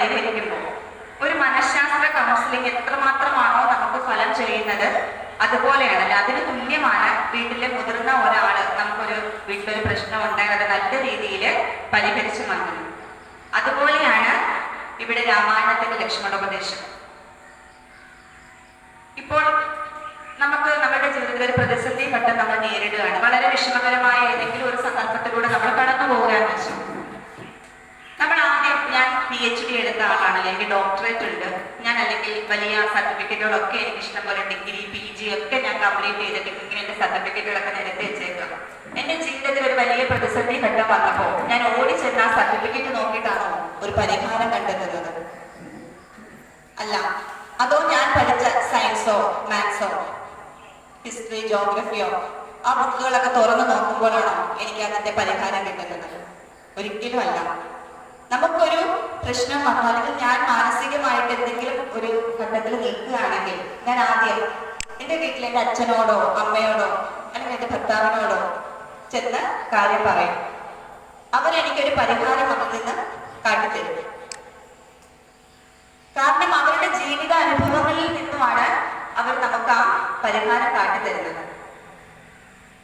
പരിഹരിക്കുമ്പോൾ ഒരു മനഃശാസ്ത്ര കൗൺസിലിംഗ് എത്രമാത്രമാണോ നമുക്ക് ഫലം ചെയ്യുന്നത് അതുപോലെയാണല്ലോ, അതിന് തുല്യമാണ് വീട്ടിലെ മുതിർന്ന ഒരാള് നമുക്കൊരു വീട്ടിലൊരു പ്രശ്നം ഉണ്ടായാൽ അത് നല്ല രീതിയിൽ പരിഹരിച്ചു മാറ്റുന്നത്. അതുപോലെയാണ് ഇവിടെ രാമായണത്തിന്റെ ലക്ഷ്മണോപദേശം. ഇപ്പോൾ നമുക്ക് നമ്മുടെ ജീവിതത്തിൽ ഒരു പ്രതിസന്ധി ഘട്ടം നമ്മൾ നേരിടുകയാണ്. വളരെ വിഷമകരമായ ഏതെങ്കിലും ഒരു സന്ദർഭത്തിലൂടെ നമ്മൾ കടന്നു പോകാൻ വെച്ചു. നമ്മൾ ആദ്യം, ഞാൻ PhD എടുത്ത ആളാണ്, അല്ലെങ്കിൽ ഡോക്ടറേറ്റ് ഉണ്ട്, ഞാൻ അല്ലെങ്കിൽ വലിയ സർട്ടിഫിക്കറ്റുകളൊക്കെ എനിക്ക് ഇഷ്ടം പോലെ ഡിഗ്രി PG ഒക്കെ ഞാൻ കംപ്ലീറ്റ് ചെയ്തിട്ട് ഇങ്ങനെ എന്റെ സർട്ടിഫിക്കറ്റുകളൊക്കെ നിരത്തി വെച്ചേക്കാം. എന്റെ ജീവിതത്തിൽ ഒരു വലിയ പ്രതിസന്ധി ഘട്ടം വന്നപ്പോൾ ഞാൻ ഓടിച്ചെന്ന ആ സർട്ടിഫിക്കറ്റ് നോക്കിയിട്ടാണോ ഒരു പരിഹാരം കണ്ടെത്തുന്നത്? അല്ല. അതോ ഞാൻ പഠിച്ച സയൻസോ മാത്സോ ഹിസ്റ്ററി ജോഗ്രഫിയോ ആ ബുക്കുകളൊക്കെ തുറന്നു നോക്കുമ്പോഴാണോ എനിക്ക് അതിന്റെ പരിഹാരം കിട്ടുന്നത്? ഒരിക്കലും അല്ല. നമുക്കൊരു പ്രശ്നം വന്നു, അല്ലെങ്കിൽ ഞാൻ മാനസികമായിട്ട് എന്തെങ്കിലും ഒരു ഘട്ടത്തിൽ നിൽക്കുകയാണെങ്കിൽ ഞാൻ ആദ്യം എൻ്റെ വീട്ടിൽ എൻ്റെ അച്ഛനോടോ അമ്മയോടോ അല്ലെങ്കിൽ എൻ്റെ ഭർത്താവിനോടോ ചെന്ന് കാര്യം പറയും. അവരെനിക്കൊരു പരിഹാരം അതിൽ നിന്ന് കാട്ടിത്തരും. കാരണം അവരുടെ ജീവിത അനുഭവങ്ങളിൽ നിന്നുമാണ് അവർ നമുക്ക് ആ പരിഹാരം കാട്ടിത്തരുന്നത്.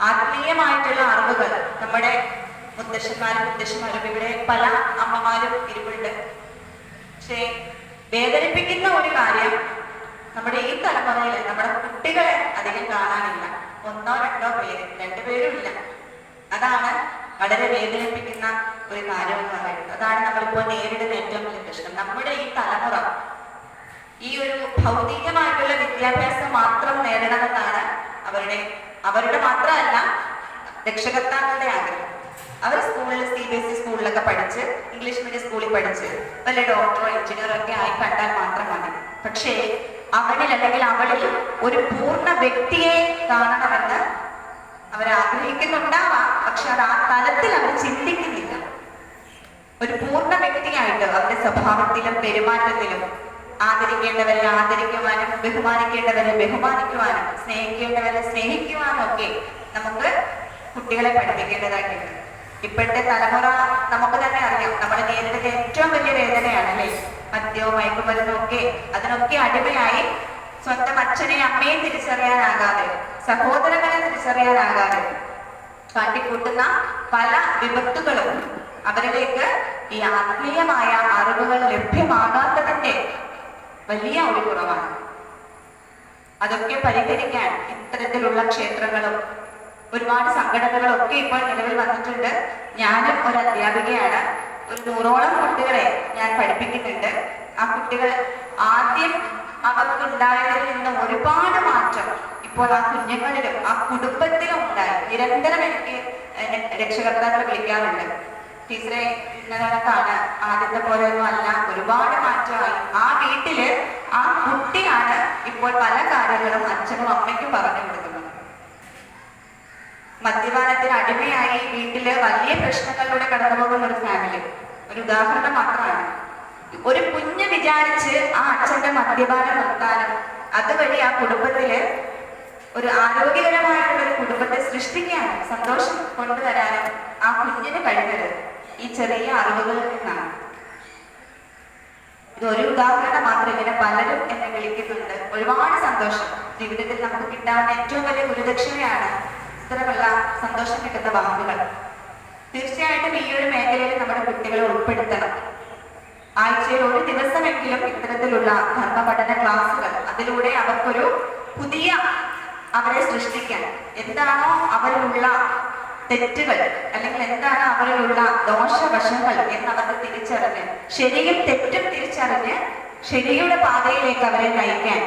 ആത്മീയമായിട്ടുള്ള അറിവുകൾ നമ്മുടെ മുത്തശ്ശന്മാരും ഇവിടെ പല അമ്മമാരും ഇരിപ്പുണ്ട്. പക്ഷേ വേദനിപ്പിക്കുന്ന ഒരു കാര്യം, നമ്മുടെ ഈ തലമുറയിൽ നമ്മുടെ കുട്ടികളെ അധികം കാണാനില്ല. ഒന്നോ രണ്ടോ പേര്, രണ്ടുപേരും ഇല്ല. അതാണ് വളരെ വേദനിപ്പിക്കുന്ന ഒരു കാര്യം എന്ന് പറയുന്നത്. അതാണ് നമ്മളിപ്പോൾ നേരിടുന്ന ഏറ്റവും വലിയ പ്രശ്നം. നമ്മുടെ ഈ തലമുറ ഈ ഒരു ഭൗതികമായിട്ടുള്ള വിദ്യാഭ്യാസം മാത്രം നേടണമെന്നാണ് അവരുടെ മാത്രമല്ല രക്ഷകർത്താക്കളുടെ ആഗ്രഹം. അവർ സ്കൂളിൽ CBSE സ്കൂളിലൊക്കെ പഠിച്ച്, ഇംഗ്ലീഷ് മീഡിയം സ്കൂളിൽ പഠിച്ച് വല്ല ഡോക്ടറോ എഞ്ചിനീയറോ ഒക്കെ ആയി കണ്ടാൽ മാത്രം മതി. പക്ഷേ അവനിൽ അല്ലെങ്കിൽ അവളിൽ ഒരു പൂർണ്ണ വ്യക്തിയെ കാണണമെന്ന് അവർ ആഗ്രഹിക്കുന്നുണ്ടാവാം. പക്ഷെ അത് ആ തലത്തിൽ അവർ ചിന്തിക്കുന്നില്ല. ഒരു പൂർണ്ണ വ്യക്തിയായിട്ട് അവരുടെ സ്വഭാവത്തിലും പെരുമാറ്റത്തിലും ആദരിക്കേണ്ടവരെ ആദരിക്കുവാനും ബഹുമാനിക്കേണ്ടവരെ ബഹുമാനിക്കുവാനും സ്നേഹിക്കേണ്ടവരെ സ്നേഹിക്കുവാനും ഒക്കെ നമുക്ക് കുട്ടികളെ പഠിപ്പിക്കേണ്ടതായിട്ടുണ്ട്. ഇപ്പോഴത്തെ തലമുറ നമുക്ക് തന്നെ അറിയാം, നമ്മൾ നേരിടുന്ന ഏറ്റവും വലിയ വേദനയാണ് അല്ലേ? മദ്യവും മയക്കുമരുന്നും ഒക്കെ, അതിനൊക്കെ അടിമയായി സ്വന്തം അച്ഛനെയും അമ്മയും തിരിച്ചറിയാനാകാതെ, സഹോദരങ്ങളെ തിരിച്ചറിയാനാകാതെ കാട്ടിക്കൂട്ടുന്ന പല വിപത്തുകളും അവരിലേക്ക് ഈ ആത്മീയമായ അറിവുകൾ ലഭ്യമാകാത്തതിന്റെ വലിയ ഒരു കുറവാണ്. അതൊക്കെ പരിഹരിക്കാൻ ഇത്തരത്തിലുള്ള ക്ഷേത്രങ്ങളും ഒരുപാട് സംഘടനകളും ഒക്കെ ഇപ്പോൾ നിലവിൽ വന്നിട്ടുണ്ട്. ഞാനും ഒരു അധ്യാപികയാണ്. ഒരു 100ഓളം കുട്ടികളെ ഞാൻ പഠിപ്പിക്കുന്നുണ്ട്. ആ കുട്ടികൾ ആദ്യം അവർക്കുണ്ടായതിൽ നിന്ന് ഒരുപാട് മാറ്റം ഇപ്പോൾ ആ കുഞ്ഞുങ്ങളിലും ആ കുടുംബത്തിലും ഉണ്ടായി. നിരന്തരം എനിക്ക് രക്ഷകർത്താക്കൾ വിളിക്കാറുണ്ട്, ടീച്ചറെ ഇന്നതാണ്, ആദ്യത്തെ പോലെയൊന്നും അല്ല, ഒരുപാട് മാറ്റമായി. ആ വീട്ടില് ആ കുട്ടിയാണ് ഇപ്പോൾ പല കാര്യങ്ങളും അച്ഛനും അമ്മയ്ക്കും പറഞ്ഞു കൊടുക്കുന്നത്. മദ്യപാനത്തിന് അടിമയായി വീട്ടില് വലിയ പ്രശ്നങ്ങളിലൂടെ കടന്നു പോകുന്ന ഒരു ഫാമിലി ഒരു ഉദാഹരണം മാത്രമാണ്. ഒരു കുഞ്ഞ് വിചാരിച്ച് ആ അച്ഛന്റെ മദ്യപാനം നിർത്താനും അതുവഴി ആ കുടുംബത്തില് ഒരു ആരോഗ്യകരമായിട്ടുള്ള ഒരു കുടുംബത്തെ സൃഷ്ടിക്കാനും സന്തോഷം കൊണ്ടുവരാനും ആ കുഞ്ഞിന് കഴിഞ്ഞത് ഈ ചെറിയ അറിവുകളിൽ നിന്നാണ്. ഇതൊരു ഉദാഹരണം മാത്രം. ഇങ്ങനെ പലരും എന്നെ വിളിക്കുന്നുണ്ട്. ഒരുപാട് സന്തോഷം. ജീവിതത്തിൽ നമുക്ക് കിട്ടാവുന്ന ഏറ്റവും വലിയ ഗുരുദക്ഷിണയാണ് ഇത്തരമുള്ള സന്തോഷം കിട്ടുന്ന വാക്കുകൾ. തീർച്ചയായിട്ടും ഈ ഒരു മേഖലയിൽ നമ്മുടെ കുട്ടികളെ ഉൾപ്പെടുത്തണം. ആഴ്ചയിൽ ഒരു ദിവസമെങ്കിലും ഇത്തരത്തിലുള്ള ധർമ്മ പഠന ക്ലാസുകൾ, അതിലൂടെ അവർക്കൊരു പുതിയ അവരെ സൃഷ്ടിക്കാൻ, എന്താണോ അവരിലുള്ള തെറ്റുകൾ അല്ലെങ്കിൽ എന്താണ് അവരിലുള്ള ദോഷവശങ്ങൾ എന്നവർക്ക് തിരിച്ചറിഞ്ഞ് ശരിയും തെറ്റും തിരിച്ചറിഞ്ഞ് ശരിയുടെ പാതയിലേക്ക് അവരെ നയിക്കാൻ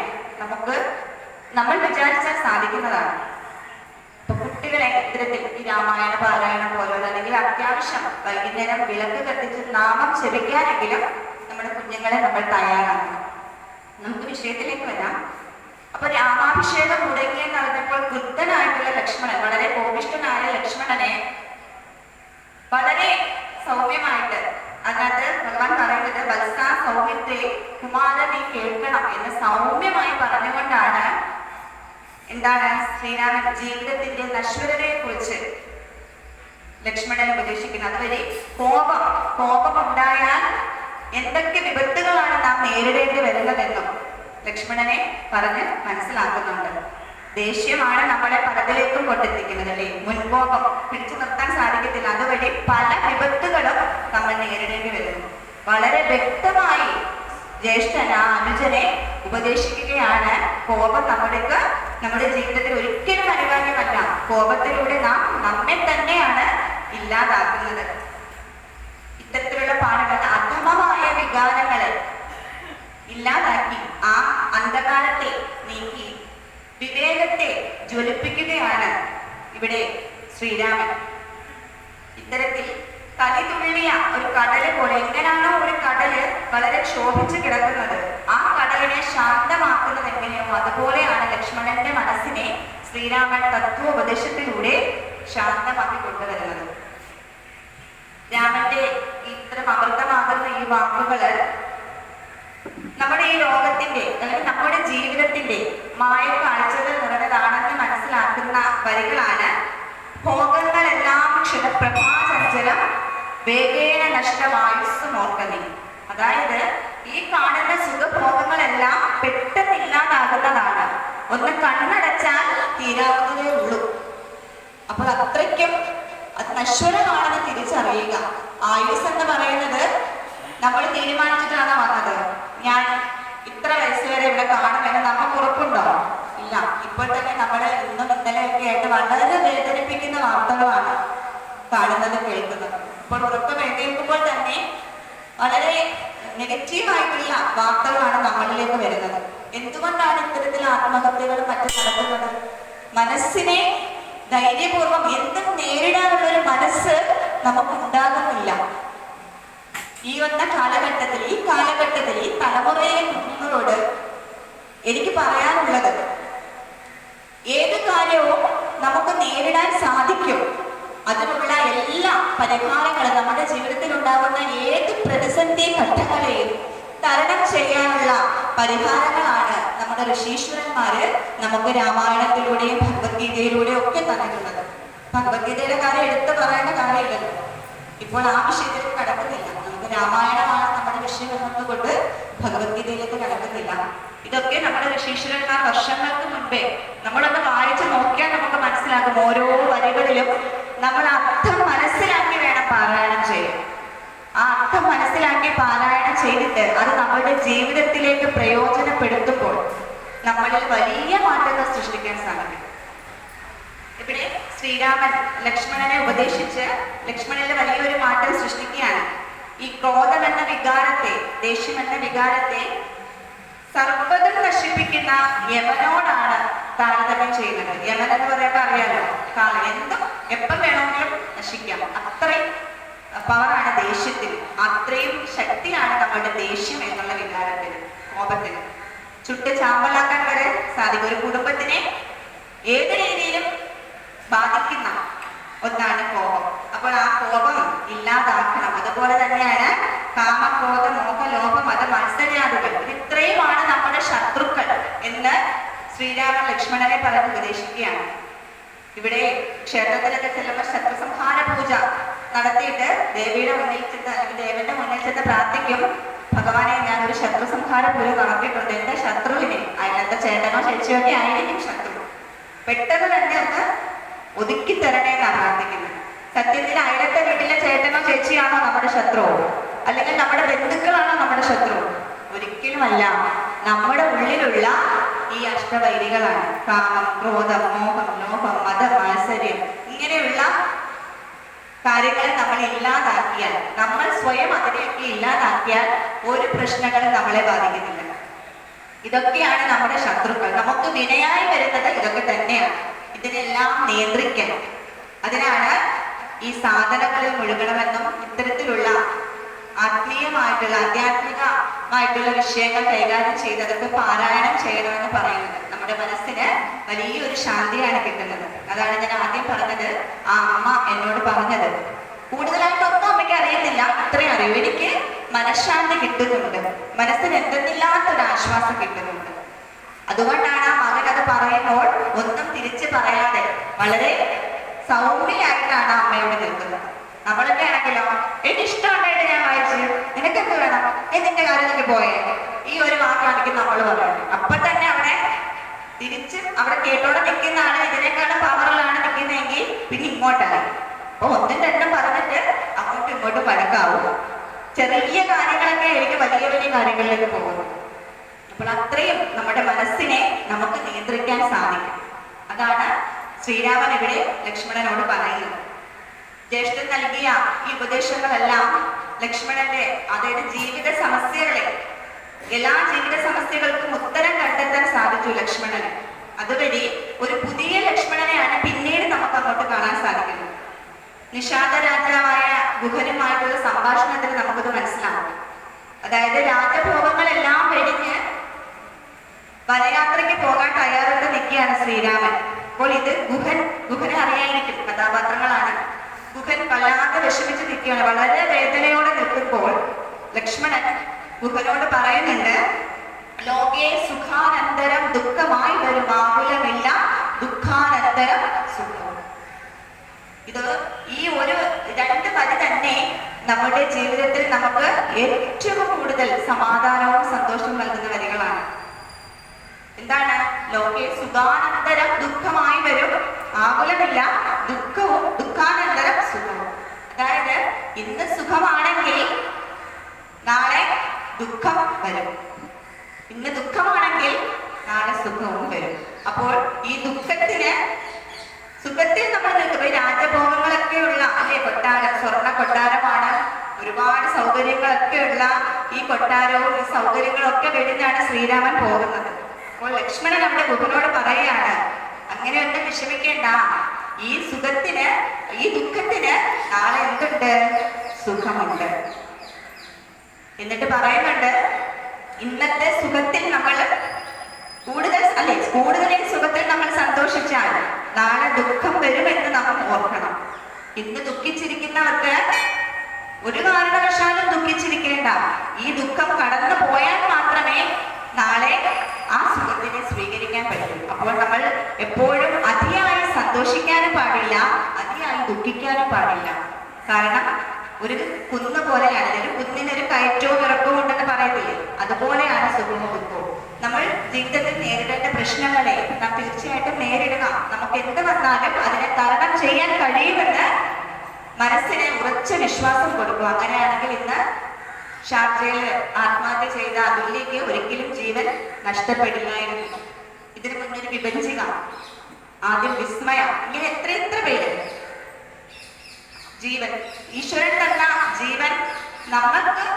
നമ്മൾ വിചാരിച്ചാൽ സാധിക്കുന്നതാണ്. അപ്പൊ കുട്ടികളെ ഇത്തരത്തിൽ ഈ രാമായണ പാരായണം പോലുള്ള അല്ലെങ്കിൽ അത്യാവശ്യം വൈകുന്നേരം വിളക്ക് കത്തിച്ച് നാമം ജപിക്കാനെങ്കിലും നമ്മുടെ കുഞ്ഞുങ്ങളെ നമ്മൾ തയ്യാറാക്കണം. നമുക്ക് വിഷയത്തിലേക്ക് വരാം. അപ്പൊ രാമാഭിഷേകം മുടങ്ങിയെന്ന് അറിഞ്ഞപ്പോൾ വൃദ്ധനായിട്ടുള്ള ലക്ഷ്മണൻ, വളരെ കോപിഷ്ഠനായ ലക്ഷ്മണനെ വളരെ സൗമ്യമായിട്ട്, അതിനകത്ത് ഭഗവാൻ പറയുന്നത് വത്സ സൗമ്യത്തെ കുമാരനെ കേൾക്കണം എന്ന് സൗമ്യമായി പറഞ്ഞുകൊണ്ടാണ് എന്താണ് ശ്രീരാമൻ ജീവിതത്തിന്റെ നശ്വരതയെ കുറിച്ച് ലക്ഷ്മണനെ ഉപദേശിക്കുന്നത്. അതുവരെ കോപം ഉണ്ടായാൽ എന്തൊക്കെ വിപത്തുകളാണ് നാം നേരിടേണ്ടി വരുന്നതെന്നും ലക്ഷ്മണനെ പറഞ്ഞ് മനസ്സിലാക്കുന്നുണ്ട്. ദേഷ്യമാണ് നമ്മളെ പലതിലേക്കും കൊണ്ടെത്തിക്കുന്നത് അല്ലേ? മുൻകോപം പിടിച്ചു നിർത്താൻ സാധിക്കത്തില്ല. അതുവഴി പല വിപത്തുകളും നമ്മൾ നേരിടേണ്ടി വരുന്നു. വളരെ വ്യക്തമായി ജ്യേഷ്ഠൻ ആ അനുജനെ ഉപദേശിക്കുകയാണ്. കോപം നമ്മുടെ ജീവിതത്തിൽ ഒരിക്കലും അനിവാര്യമല്ല. കോപത്തിലൂടെ നാം നമ്മെ തന്നെയാണ് ഇല്ലാതാക്കുന്നത്. ഇത്തരത്തിലുള്ള പാഠങ്ങൾ അധമമായ വികാരങ്ങളെ ഇല്ലാതാക്കി ആ അന്ധകാരത്തെ നീക്കി വിവേകത്തെ ജ്വലിപ്പിക്കുകയാണ് ഇവിടെ ശ്രീരാമൻ. ഇത്തരത്തിൽ കലിതുള്ളിയ ഒരു കടല് പോലെ, എങ്ങനെയാണോ ഒരു കടല് വളരെ ക്ഷോഭിച്ചു കിടക്കുന്നത്, ആ കടലിനെ ശാന്തമാക്കുന്നത് എങ്ങനെയോ അതുപോലെയാണ് ലക്ഷ്മണന്റെ മനസ്സിനെ ശ്രീരാമൻ തത്വോപദേശത്തിലൂടെ ശാന്തമാക്കി കൊണ്ടുവരുന്നത്. രാമന്റെ ഇത്തരം അമൃതമാകുന്ന ഈ വാക്കുകള് നമ്മുടെ ഈ ലോകത്തിന്റെ അല്ലെങ്കിൽ നമ്മുടെ ജീവിതത്തിന്റെ മായ കാഴ്ചകൾ നിറഞ്ഞതാണെന്ന് മനസ്സിലാക്കുന്ന വരികളാണ്. ഭോഗങ്ങളെല്ലാം ക്ഷണപ്രഭാചഞ്ചലം വേഗേന നഷ്ടമായുസ്സുമോർക്കനി. അതായത് ഈ കാണുന്ന സുഖഭോഗങ്ങളെല്ലാം പെട്ടെന്ന് ഇല്ലാതാകുന്നതാണ്. ഒന്ന് കണ്ണടച്ചാൽ തീരാവുന്നതേ ഉള്ളൂ. അപ്പോൾ അത്രയ്ക്കും അത് നശ്വരമാണെന്ന് തിരിച്ചറിയുക. ആയുസ് എന്ന് പറയുന്നത് നമ്മൾ തീരുമാനിച്ചിട്ടാണ് വന്നത്. ഞാൻ ഇത്ര വയസ്സ് വരെ ഇവിടെ കാണുമെന്ന് നമുക്ക് ഉറപ്പുണ്ടോ? ഇല്ല. ഇപ്പോൾ തന്നെ നമ്മൾ ഇന്നും ഇന്നലെയൊക്കെ ആയിട്ട് വളരെ വേദനിപ്പിക്കുന്ന വാർത്തകളാണ് കാണുന്നത്, കേൾക്കുന്നത്. ഇപ്പോൾ ഉറക്കം എഴുന്നേൽക്കുമ്പോൾ തന്നെ വളരെ നെഗറ്റീവായിട്ടുള്ള വാർത്തകളാണ് നമ്മളിലേക്ക് വരുന്നത്. എന്തുകൊണ്ടാണ് ഇത്തരത്തിൽ ആത്മഹത്യകളും മറ്റും നടക്കുന്നത്? മനസ്സിനെ ധൈര്യപൂർവ്വം എന്തും നേരിടാനുള്ള ഒരു മനസ്സ് നമുക്കുണ്ടാകുന്നില്ല. ഈ കാലഘട്ടത്തിൽ ഈ തലമുറയിലെ കുഞ്ഞുങ്ങളോട് എനിക്ക് പറയാനുള്ളത്, ഏത് കാര്യവും നമുക്ക് നേരിടാൻ സാധിക്കും. അതിനുള്ള എല്ലാ പരിഹാരങ്ങളും നമ്മുടെ ജീവിതത്തിൽ ഉണ്ടാകുന്ന ഏത് പ്രതിസന്ധി ഘട്ടങ്ങളെയും തരണം ചെയ്യാനുള്ള പരിഹാരങ്ങളാണ് നമ്മുടെ ഋഷീശ്വരന്മാര് നമുക്ക് രാമായണത്തിലൂടെയും ഭഗവത്ഗീതയിലൂടെയും ഒക്കെ തന്നിട്ടുള്ളത്. ഭഗവത്ഗീതയുടെ കാര്യം എടുത്തു പറയേണ്ട കാര്യമില്ലല്ലോ. ഇപ്പോൾ ആ വിഷയത്തിലേക്ക് കടക്കുന്നില്ല. നമുക്ക് രാമായണമാണ് നമ്മുടെ വിഷയം എന്നതുകൊണ്ട് ഭഗവത്ഗീതയിലേക്ക് കടക്കുന്നില്ല. ഇതൊക്കെ നമ്മുടെ ഋഷീശ്വരന്മാർ വർഷങ്ങൾക്ക് മുൻപേ നമ്മളൊന്ന് വായിച്ചു നോക്കിയാൽ നമുക്ക് മനസ്സിലാകും. ഓരോ വരികളിലും നമ്മൾ അർത്ഥം മനസ്സിലാക്കി വേണം പാരായണം ചെയ്യാൻ. ആ അർത്ഥം മനസ്സിലാക്കി പാരായണം ചെയ്തിട്ട് അത് നമ്മുടെ ജീവിതത്തിലേക്ക് പ്രയോജനപ്പെടുത്തുമ്പോൾ നമ്മളിൽ വലിയ മാറ്റങ്ങൾ സൃഷ്ടിക്കാൻ സാധിക്കും. ഇവിടെ ശ്രീരാമൻ ലക്ഷ്മണനെ ഉപദേശിച്ച് ലക്ഷ്മണനിൽ വലിയൊരു മാറ്റം സൃഷ്ടിക്കുകയാണ്. ഈ ക്രോധം എന്ന വികാരത്തെ, ദേഷ്യം എന്ന വികാരത്തെ സർവ്വതും നശിപ്പിക്കുന്ന യമനോടാണ് താരതമ്യം ചെയ്യുന്നത്. യമൻ എന്ന് പറയുമ്പോൾ അറിയാലോ, എന്തും എപ്പം വേണമെങ്കിലും നശിക്കാം. അത്രയും പവറാണ് ദേഷ്യത്തിന്, അത്രയും ശക്തിയാണ് നമ്മുടെ ദേഷ്യം എന്നുള്ള വികാരത്തിന്, കോപത്തിന്. ചുട്ട് ചാമ്പലാക്കാൻ വരെ സാധിക്കും. ഒരു കുടുംബത്തിനെ ഏത് രീതിയിലും ബാധിക്കുന്ന ഒന്നാണ് കോപം. അപ്പോൾ ആ കോപം ഇല്ലാതാക്കണം. അതുപോലെ തന്നെയാണ് കാമക്രോധ മോഹ ലോഭ മത മത്സര്യാദികൾ. ഇത്രയുമാണ് നമ്മുടെ ശത്രുക്കൾ എന്ന് ശ്രീരാമൻ ലക്ഷ്മണനെ പറഞ്ഞ് ഉപദേശിക്കുകയാണ്. ഇവിടെ ക്ഷേത്രത്തിലൊക്കെ ചെല്ലുമ്പോൾ ശത്രുസംഹാര പൂജ നടത്തിയിട്ട് ദേവിയുടെ മുന്നിൽ ചെന്ന് അല്ലെങ്കിൽ ദേവന്റെ മുന്നിൽ ചെന്ന് പ്രാർത്ഥിക്കും, ഭഗവാനെ ഞാനൊരു ശത്രുസംഹാര പൂജ നടത്തിയിട്ടുണ്ട്, എന്റെ ശത്രുവിനെ, അതിനകത്ത് ചേട്ടനോ ചേച്ചിയോ ഒക്കെ ആയിരിക്കും ശത്രു, പെട്ടെന്ന് തന്നെ ഒന്ന് ഒതുക്കി തരണേ എന്നാണ് പ്രാർത്ഥിക്കുന്നത്. സത്യത്തിൽ അയലത്തെ വീട്ടിലെ ചേട്ടനോ ചേച്ചിയാണോ നമ്മുടെ ശത്രു? അല്ലെങ്കിൽ നമ്മുടെ ബന്ധുക്കളാണോ നമ്മുടെ ശത്രു? ഒരിക്കലുമല്ല. നമ്മുടെ ഉള്ളിലുള്ള ഈ അഷ്ടവൈരികളാണ്. കാമം, ക്രോധം, മോഹം, ലോഭം, മതം, മാത്സര്യം, ഇങ്ങനെയുള്ള കാര്യങ്ങൾ നമ്മൾ ഇല്ലാതാക്കിയാൽ, നമ്മൾ സ്വയം അതിനെയൊക്കെ ഇല്ലാതാക്കിയാൽ ഒരു പ്രശ്നങ്ങളും നമ്മളെ ബാധിക്കുന്നില്ല. ഇതൊക്കെയാണ് നമ്മുടെ ശത്രുക്കൾ. നമുക്ക് വിനയായി വരുന്നത് ഇതൊക്കെ തന്നെയാണ്. ഇതിനെല്ലാം നിയന്ത്രിക്കണം. അതിനാണ് ഈ സാധനങ്ങളിൽ മുഴുകണമെന്നും ഇത്തരത്തിലുള്ള ആധ്യാത്മികമായിട്ടുള്ള വിഷയങ്ങൾ കൈകാര്യം ചെയ്ത് അതൊക്കെ പാരായണം ചെയ്യണമെന്ന് പറയുന്നത്. നമ്മുടെ മനസ്സിന് വലിയൊരു ശാന്തിയാണ് കിട്ടുന്നത്. അതാണ് ഞാൻ ആദ്യം പറഞ്ഞത്, ആ അമ്മ എന്നോട് പറഞ്ഞത്. കൂടുതലായിട്ടൊന്നും അമ്മയ്ക്ക് അറിയത്തില്ല, അത്രയും അറിയും. എനിക്ക് മനഃശാന്തി കിട്ടുന്നുണ്ട്, മനസ്സിന് എന്തെന്നില്ലാത്തൊരു ആശ്വാസം കിട്ടുന്നുണ്ട്. അതുകൊണ്ടാണ് ആ മകൻ അത് പറയുമ്പോൾ ഒന്നും തിരിച്ചു പറയാതെ വളരെ സൗമ്യമായിട്ടാണ് അമ്മയോട് നിൽക്കുന്നത്. നമ്മളൊക്കെ ആണെങ്കിലോ, എനിക്ക് ഇഷ്ടമുണ്ടായിട്ട് ഞാൻ വായിച്ചു, നിനക്കെന്ത് വേണം, നിന്റെ കാര്യത്തിലേക്ക് പോയേ, ഈ ഒരു വാക്കാണെങ്കിൽ നമ്മൾ പറയുന്നത്. അപ്പൊ തന്നെ അവിടെ തിരിച്ച് അവിടെ കേട്ടോടെ നിൽക്കുന്ന ആള് ഇതിനേക്കാളും പവറിലാണ് നിൽക്കുന്നതെങ്കിൽ പിന്നെ ഇങ്ങോട്ടായി. അപ്പൊ ഒന്നും രണ്ടും പറഞ്ഞിട്ട് അങ്ങോട്ടും ഇങ്ങോട്ടും വഴക്കാവും. ചെറിയ കാര്യങ്ങളൊക്കെ എനിക്ക് വലിയ വലിയ കാര്യങ്ങളിലേക്ക് പോകുന്നു. അപ്പോൾ അത്രയും നമ്മുടെ മനസ്സിനെ നമുക്ക് നിയന്ത്രിക്കാൻ സാധിക്കും. അതാണ് ശ്രീരാമൻ ഇവിടെ ലക്ഷ്മണനോട് പറയുന്നത്. ജ്യേഷ്ഠൻ നൽകിയ ഈ ഉപദേശങ്ങളെല്ലാം ലക്ഷ്മണന്റെ, അതായത് ജീവിത സമസ്യകളെ, എല്ലാ ജീവിത സമസ്യകൾക്കും ഉത്തരം കണ്ടെത്താൻ സാധിച്ചു ലക്ഷ്മണന്. അതുവഴി ഒരു പുതിയ ലക്ഷ്മണനെയാണ് പിന്നീട് നമുക്ക് അങ്ങോട്ട് കാണാൻ സാധിക്കുന്നത്. നിഷാദ രാജാവായ ഗുഹനുമായിട്ടുള്ള സംഭാഷണത്തിൽ നമുക്കത് മനസ്സിലാവും. അതായത് രാജഭോഗങ്ങളെല്ലാം വെടിഞ്ഞ് വനയാത്രയ്ക്ക് പോകാൻ തയ്യാറെടുത്ത് നിൽക്കുകയാണ് ശ്രീരാമൻ. അപ്പോൾ ഇത് ഗുഹനെ അറിയായിരിക്കും, കഥാപാത്രങ്ങളാണ്. ഗുഹൻ വല്ലാതെ വിഷമിച്ച് നിൽക്കുകയാണ്. വളരെ വേദനയോടെ നിൽക്കുമ്പോൾ ലക്ഷ്മണൻ ഗുഹനോട് പറയുന്നുണ്ട്, ലോകേ സുഖാനന്തരം ദുഃഖമായി വരും ആകുലമില്ല, ദുഃഖാനന്തരം സുഖം. ഇത് ഈ ഒരു രണ്ട് വരി തന്നെ നമ്മുടെ ജീവിതത്തിൽ നമുക്ക് ഏറ്റവും കൂടുതൽ സമാധാനവും സന്തോഷവും നൽകുന്ന വരികളാണ്. എന്താണ്? ലോകേ സുഖാനന്തരം ദുഃഖമായി വരും ആകുലമില്ല, ദുഃഖവും ദുഃഖാനന്തരം സുഖവും. അതായത് ഇന്ന് സുഖമാണെങ്കിൽ നാളെ ദുഃഖം വരും, ഇന്ന് ദുഃഖമാണെങ്കിൽ നാളെ സുഖവും വരും. അപ്പോൾ ഈ സുഖത്തിൽ നമ്മൾ നിൽക്കുമ്പോൾ ഈ രാജഭോഗങ്ങളൊക്കെ ഉള്ള അല്ലെ കൊട്ടാരം, സ്വർണ്ണ കൊട്ടാരമാണ്, ഒരുപാട് സൗകര്യങ്ങളൊക്കെ ഉള്ള ഈ കൊട്ടാരവും ഈ സൗകര്യങ്ങളൊക്കെ വെടിഞ്ഞാണ് ശ്രീരാമൻ പോകുന്നത്. അപ്പോൾ ലക്ഷ്മണൻ നമ്മുടെ ഗുഹനോട് പറയുകയാണ്, അങ്ങനെയൊന്നും വിഷമിക്കേണ്ട, ഈ ദുഃഖത്തിന് നാളെ എന്തുണ്ട്? സുഖമുണ്ട്. എന്നിട്ട് പറയുന്നുണ്ട്, ഇന്നത്തെ സുഖത്തിൽ നമ്മൾ കൂടുതൽ സുഖത്തിൽ നമ്മൾ സന്തോഷിച്ചാൽ നാളെ ദുഃഖം വരുമെന്ന് നമ്മൾ ഓർക്കണം. ഇന്ന് ദുഃഖിച്ചിരിക്കുന്നവർക്ക് ഒരു കാരണവശാലും ദുഃഖിച്ചിരിക്കേണ്ട. ഈ ദുഃഖം കടന്നു പോയാൽ മാത്രമേ നാളെ ആ സുഖത്തിനെ സ്വീകരിക്കാൻ പറ്റൂ. അപ്പോൾ നമ്മൾ എപ്പോഴും അതിയായി സന്തോഷിക്കാനും പാടില്ല, അതിയായി ദുഃഖിക്കാനും പാടില്ല. കാരണം ഒരു കുന്ന് പോലെയാണ്, ഒരു കുന്നിനൊരു കയറ്റവും ഇറക്കവും ഉണ്ടെന്ന് പറയത്തില്ലേ, അതുപോലെയാണ് സുഖവും ദുഃഖവും. നമ്മൾ ജീവിതത്തിൽ നേരിടേണ്ട പ്രശ്നങ്ങളെ നാം തീർച്ചയായിട്ടും നേരിടുക. നമുക്ക് എന്ത് വന്നാലും അതിനെ തരണം ചെയ്യാൻ കഴിയുമെന്ന് മനസ്സിന് ഉറച്ച വിശ്വാസം കൊടുക്കുക. അങ്ങനെയാണെങ്കിൽ ഇന്ന് ഷാർജയിൽ ആത്മഹത്യ ചെയ്ത അതുല്യക്ക് ഒരിക്കലും ജീവൻ നഷ്ടപ്പെടില്ലായിരുന്നു. ഇതിനു മുന്നൊരു വിഭജിക, ആദ്യം വിസ്മയ, ഇങ്ങനെ എത്ര പേര് ജീവൻ, ഈശ്വരൻ തന്ന ജീവൻ നമ്മൾക്ക്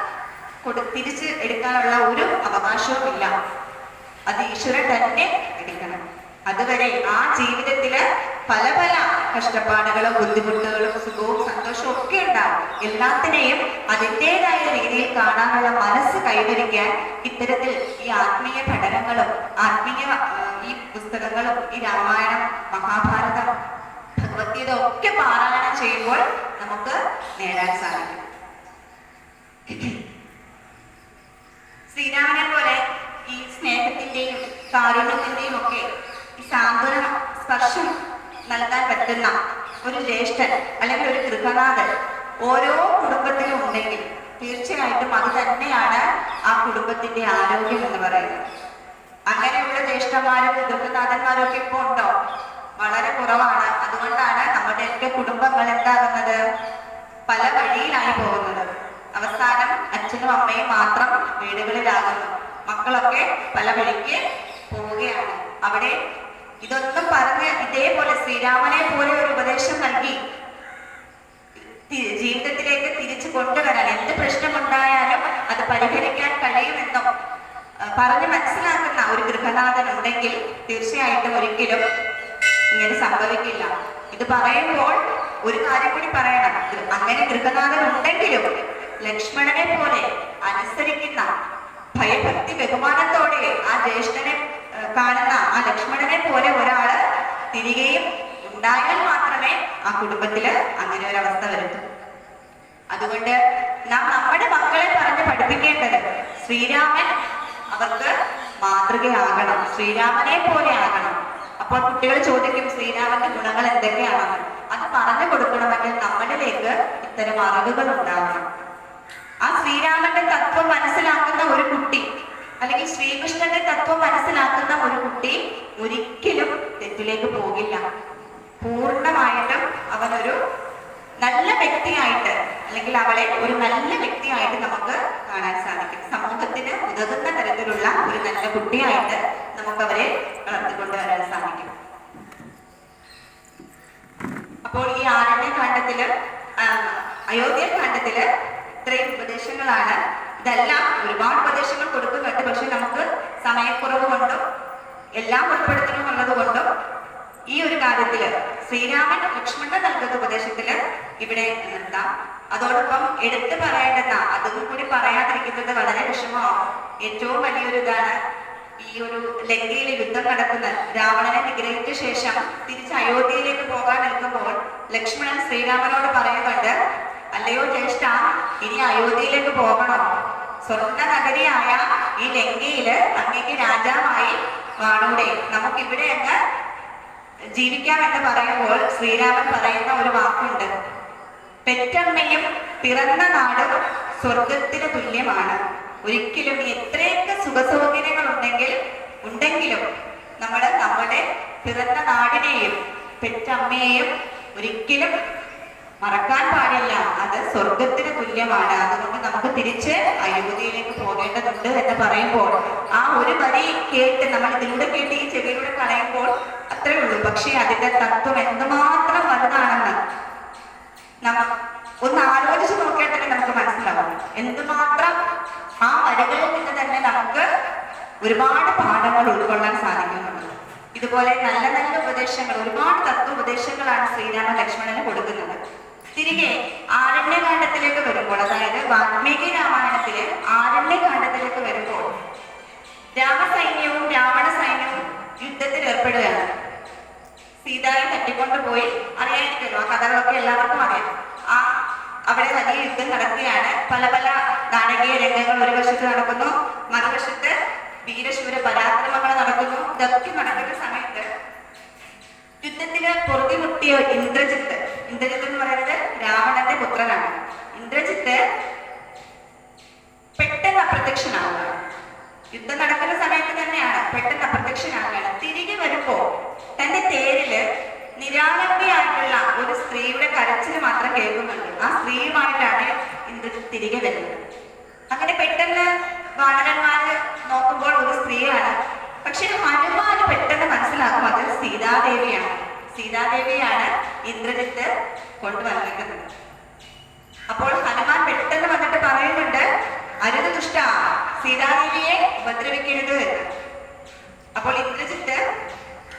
തിരിച്ച് എടുക്കാനുള്ള ഒരു അവകാശവും ഇല്ല. അത് ഈശ്വരൻ തന്നെ എടുക്കണം. അതുവരെ ആ ജീവിതത്തില് പല കഷ്ടപ്പാടുകളും ബുദ്ധിമുട്ടുകളും സുഖവും സന്തോഷവും ഒക്കെ ഉണ്ടാവും. എല്ലാത്തിനെയും അതിൻ്റെതായ രീതിയിൽ കാണാനുള്ള മനസ്സ് കൈവരിക്കാൻ ഇത്തരത്തിൽ ഈ ആത്മീയ പഠനങ്ങളും ഈ പുസ്തകങ്ങളും ഈ രാമായണം, മഹാഭാരതം, ഭഗവത്ഗീത ഒക്കെ പാരായണം ചെയ്യുമ്പോൾ നമുക്ക് നേടാൻ സാധിക്കും. ശ്രീരാമനെ പോലെ ഈ സ്നേഹത്തിന്റെയും കാരുണ്യത്തിന്റെയും ഒക്കെ ഈ സാന്ത്വന സ്പർശം നൽകാൻ പറ്റുന്ന ഒരു ജ്യേഷ്ഠൻ അല്ലെങ്കിൽ ഒരു ഗൃഹനാഥൻ ഓരോ കുടുംബത്തിലും ഉണ്ടെങ്കിൽ തീർച്ചയായിട്ടും അത് തന്നെയാണ് ആ കുടുംബത്തിന്റെ ആരോഗ്യം എന്ന് പറയുന്നത്. അങ്ങനെയുള്ള ജ്യേഷ്ഠന്മാരും ഗൃഹനാഥന്മാരും ഒക്കെ ഇപ്പോൾ ഉണ്ടോ? വളരെ കുറവാണ്. അതുകൊണ്ടാണ് നമ്മുടെയൊക്കെ കുടുംബങ്ങൾ എന്താകുന്നത്? പല വഴിയിലായി പോകുന്നത്. അവസാനം അച്ഛനും അമ്മയും മാത്രം വീടുകളിലാകുന്നു, മക്കളൊക്കെ പല വഴിക്ക് പോവുകയാണ്. അവിടെ ഇതൊന്നും പറഞ്ഞ് ഇതേപോലെ ശ്രീരാമനെ പോലെ ഒരു ഉപദേശം നൽകി ജീവിതത്തിലേക്ക് തിരിച്ചു കൊണ്ടുവരാൻ, എന്ത് പ്രശ്നമുണ്ടായാലും അത് പരിഹരിക്കാൻ കഴിയുമെന്നും പറഞ്ഞ് മനസ്സിലാക്കുന്ന ഒരു ഗൃഹനാഥൻ ഉണ്ടെങ്കിൽ തീർച്ചയായിട്ടും ഒരിക്കലും ഇങ്ങനെ സംഭവിക്കില്ല. ഇത് പറയുമ്പോൾ ഒരു കാര്യം കൂടി പറയണം. അങ്ങനെ ഗൃഹനാഥൻ ഉണ്ടെങ്കിലും ലക്ഷ്മണനെ പോലെ അനുസരിക്കുന്ന, ഭയഭക്തി ബഹുമാനത്തോടെ ആ ജ്യേഷ്ഠനെ കാണുന്ന ആ ലക്ഷ്മണനെ പോലെ ഒരാള് തിരികെയും ഉണ്ടായാൽ മാത്രമേ ആ കുടുംബത്തില് അങ്ങനെ ഒരു അവസ്ഥ വരുത്തൂ. അതുകൊണ്ട് നാം നമ്മുടെ മക്കളെ പറഞ്ഞ് പഠിപ്പിക്കേണ്ടത് ശ്രീരാമൻ അവർക്ക് മാതൃകയാകണം, ശ്രീരാമനെ പോലെ ആകണം. അപ്പോൾ കുട്ടികൾ ചോദിക്കും ശ്രീരാമന്റെ ഗുണങ്ങൾ എന്തൊക്കെയാണെന്ന്. അത് പറഞ്ഞു കൊടുക്കണമെങ്കിൽ നമ്മളിലേക്ക് ഇത്തരം അറിവുകൾ ഉണ്ടാവണം. ആ ശ്രീരാമന്റെ തത്വം മനസ്സിലാക്കുന്ന ഒരു കുട്ടി, അല്ലെങ്കിൽ ശ്രീകൃഷ്ണന്റെ തത്വം മനസ്സിലാക്കുന്ന ഒരു കുട്ടി ഒരിക്കലും തെറ്റിലേക്ക് പോകില്ല. പൂർണ്ണമായിട്ടും അവനൊരു നല്ല വ്യക്തിയായിട്ട്, അല്ലെങ്കിൽ അവളെ ഒരു നല്ല വ്യക്തിയായിട്ട് നമുക്ക് കാണാൻ സാധിക്കും. സമൂഹത്തിന് ഉതകുന്ന തരത്തിലുള്ള ഒരു നല്ല കുട്ടിയായിട്ട് നമുക്ക് അവരെ വളർത്തിക്കൊണ്ടുവരാൻ സാധിക്കും. അപ്പോൾ ഈ ആരണ്യകാണ്ഡത്തില്, അയോധ്യകാണ്ഡത്തില് ഇത്രയും ഉപദേശങ്ങളാണ്. ഇതെല്ലാം ഒരുപാട് ഉപദേശങ്ങൾ കൊടുക്കുന്നുണ്ട്. പക്ഷെ നമുക്ക് സമയക്കുറവ് കൊണ്ടും എല്ലാം ഉൾപ്പെടുത്തണമെന്നുള്ളത് കൊണ്ടും ഈ ഒരു കാര്യത്തില് ശ്രീരാമൻ ലക്ഷ്മണന് നൽകുന്ന ഉപദേശത്തില് ഇവിടെ നിർത്താം. അതോടൊപ്പം എടുത്തു പറയേണ്ടുന്ന, അതും കൂടി പറയാതിരിക്കുന്നത് വളരെ വിഷമമാവും. ഏറ്റവും വലിയൊരു ഇതാണ് ഈ ഒരു ലങ്കയിൽ യുദ്ധം നടക്കുന്ന, രാവണനെ നിഗ്രഹിച്ച ശേഷം തിരിച്ച് അയോധ്യയിലേക്ക് പോകാൻ നിൽക്കുമ്പോൾ ലക്ഷ്മണൻ ശ്രീരാമനോട് പറയുന്നുണ്ട്, അല്ലയോ ജ്യേഷ്ഠ, ഇനി അയോധ്യയിലേക്ക് പോകണോ? സ്വർണ്ണ നഗരിയായ ഈ ലങ്കയില് അങ്ങേക്ക് രാജാവായി വാണൂടെ? നമുക്കിവിടെ അങ്ങ് ജീവിക്കാമെന്ന് പറയുമ്പോൾ ശ്രീരാമൻ പറയുന്ന ഒരു വാക്കുണ്ട്, പെറ്റമ്മയും പിറന്ന നാടും സ്വർഗത്തിന് തുല്യമാണ്. ഒരിക്കലും എത്രയൊക്കെ സുഖസൗകര്യങ്ങൾ ഉണ്ടെങ്കിലും നമ്മൾ നമ്മുടെ പിറന്ന നാടിനെയും പെറ്റമ്മയെയും ഒരിക്കലും മറക്കാൻ പാടില്ല. അത് സ്വർഗത്തിന് തുല്യമാണ്. അതുകൊണ്ട് നമുക്ക് തിരിച്ച് അയോധ്യയിലേക്ക് പോകേണ്ടതുണ്ട് എന്ന് പറയുമ്പോൾ ആ ഒരു വരി കേട്ട്, നമ്മൾ ഇതിലൂടെ കേട്ട് ഈ ചെവിയിലൂടെ കളയുമ്പോൾ അത്രേ ഉള്ളൂ. പക്ഷെ അതിന്റെ തത്വം എന്തുമാത്രം വലുതാണെന്ന് ഒന്ന് ആലോചിച്ച് നോക്കിയാൽ തന്നെ നമുക്ക് മനസ്സിലാവും. എന്തുമാത്രം ആ വരികളിൽ നിന്ന് തന്നെ നമുക്ക് ഒരുപാട് പാഠങ്ങൾ ഉൾക്കൊള്ളാൻ സാധിക്കുന്നുണ്ട്. ഇതുപോലെ നല്ല നല്ല ഉപദേശങ്ങൾ, ഒരുപാട് തത്വോപദേശങ്ങളാണ് ശ്രീരാമ ലക്ഷ്മണന് കൊടുക്കുന്നത്. തിരികെ ആരണ്യകാണ്ഡത്തിലേക്ക് വരുമ്പോൾ, അതായത് വാൽമീകി രാമായണത്തിലെ ആരണ്യകാണ്ഡത്തിലേക്ക് വരുമ്പോൾ രാമസൈന്യവും രാവണ സൈന്യവും യുദ്ധത്തിൽ ഏർപ്പെടുകയാണ്. സീതായെ തട്ടിക്കൊണ്ടുപോയി, അറിയായിരിക്കുമല്ലോ ആ കഥകളൊക്കെ എല്ലാവർക്കും അറിയാം. അവിടെ വലിയ യുദ്ധം നടക്കുകയാണ്. പല പല നാടകീയ രംഗങ്ങൾ ഒരു വശത്ത് നടക്കുന്നു, മറുവശത്ത് വീരശൂര പരാക്രമങ്ങൾ നടക്കുന്നു. ഇതൊക്കെ നടക്കുന്ന സമയത്ത് യുദ്ധത്തിന് പൊറുതിമുട്ടിയ ഇന്ദ്രജിത്ത് എന്ന് പറയുന്നത് രാവണന്റെ പുത്രനാണ്. ഇന്ദ്രജിത്ത് പെട്ടെന്ന് അപ്രത്യക്ഷനാവുക. യുദ്ധം നടക്കുന്ന സമയത്ത് തന്നെയാണ് പെട്ടെന്ന് അപ്രത്യക്ഷനാവുകയാണ്. തിരികെ വരുമ്പോ തന്റെ തേരില് നിരാലംബിയായിട്ടുള്ള ഒരു സ്ത്രീയുടെ കരച്ചിൽ മാത്രം കേൾക്കുന്നുണ്ട്. ആ സ്ത്രീയുമായിട്ടാണ് ഇന്ദ്രജിത്ത് തിരികെ വരുന്നത്. അങ്ങനെ പെട്ടെന്ന് വാനരന്മാര് നോക്കുമ്പോൾ ഒരു സ്ത്രീയാണ്. പക്ഷെ ഹനുമാന് പെട്ടെന്ന് മനസ്സിലാക്കും അത് സീതാദേവിയാണ് ഇന്ദ്രജിത്ത് കൊണ്ടുവന്നിരിക്കുന്നത്. അപ്പോൾ ഹനുമാൻ പെട്ടെന്ന് വന്നിട്ട് പറയുന്നുണ്ട്, അരുത് ദുഷ്ട, സീതാദേവിയെ ഉപദ്രവിക്കരുത് എന്ന്. അപ്പോൾ ഇന്ദ്രജിത്ത്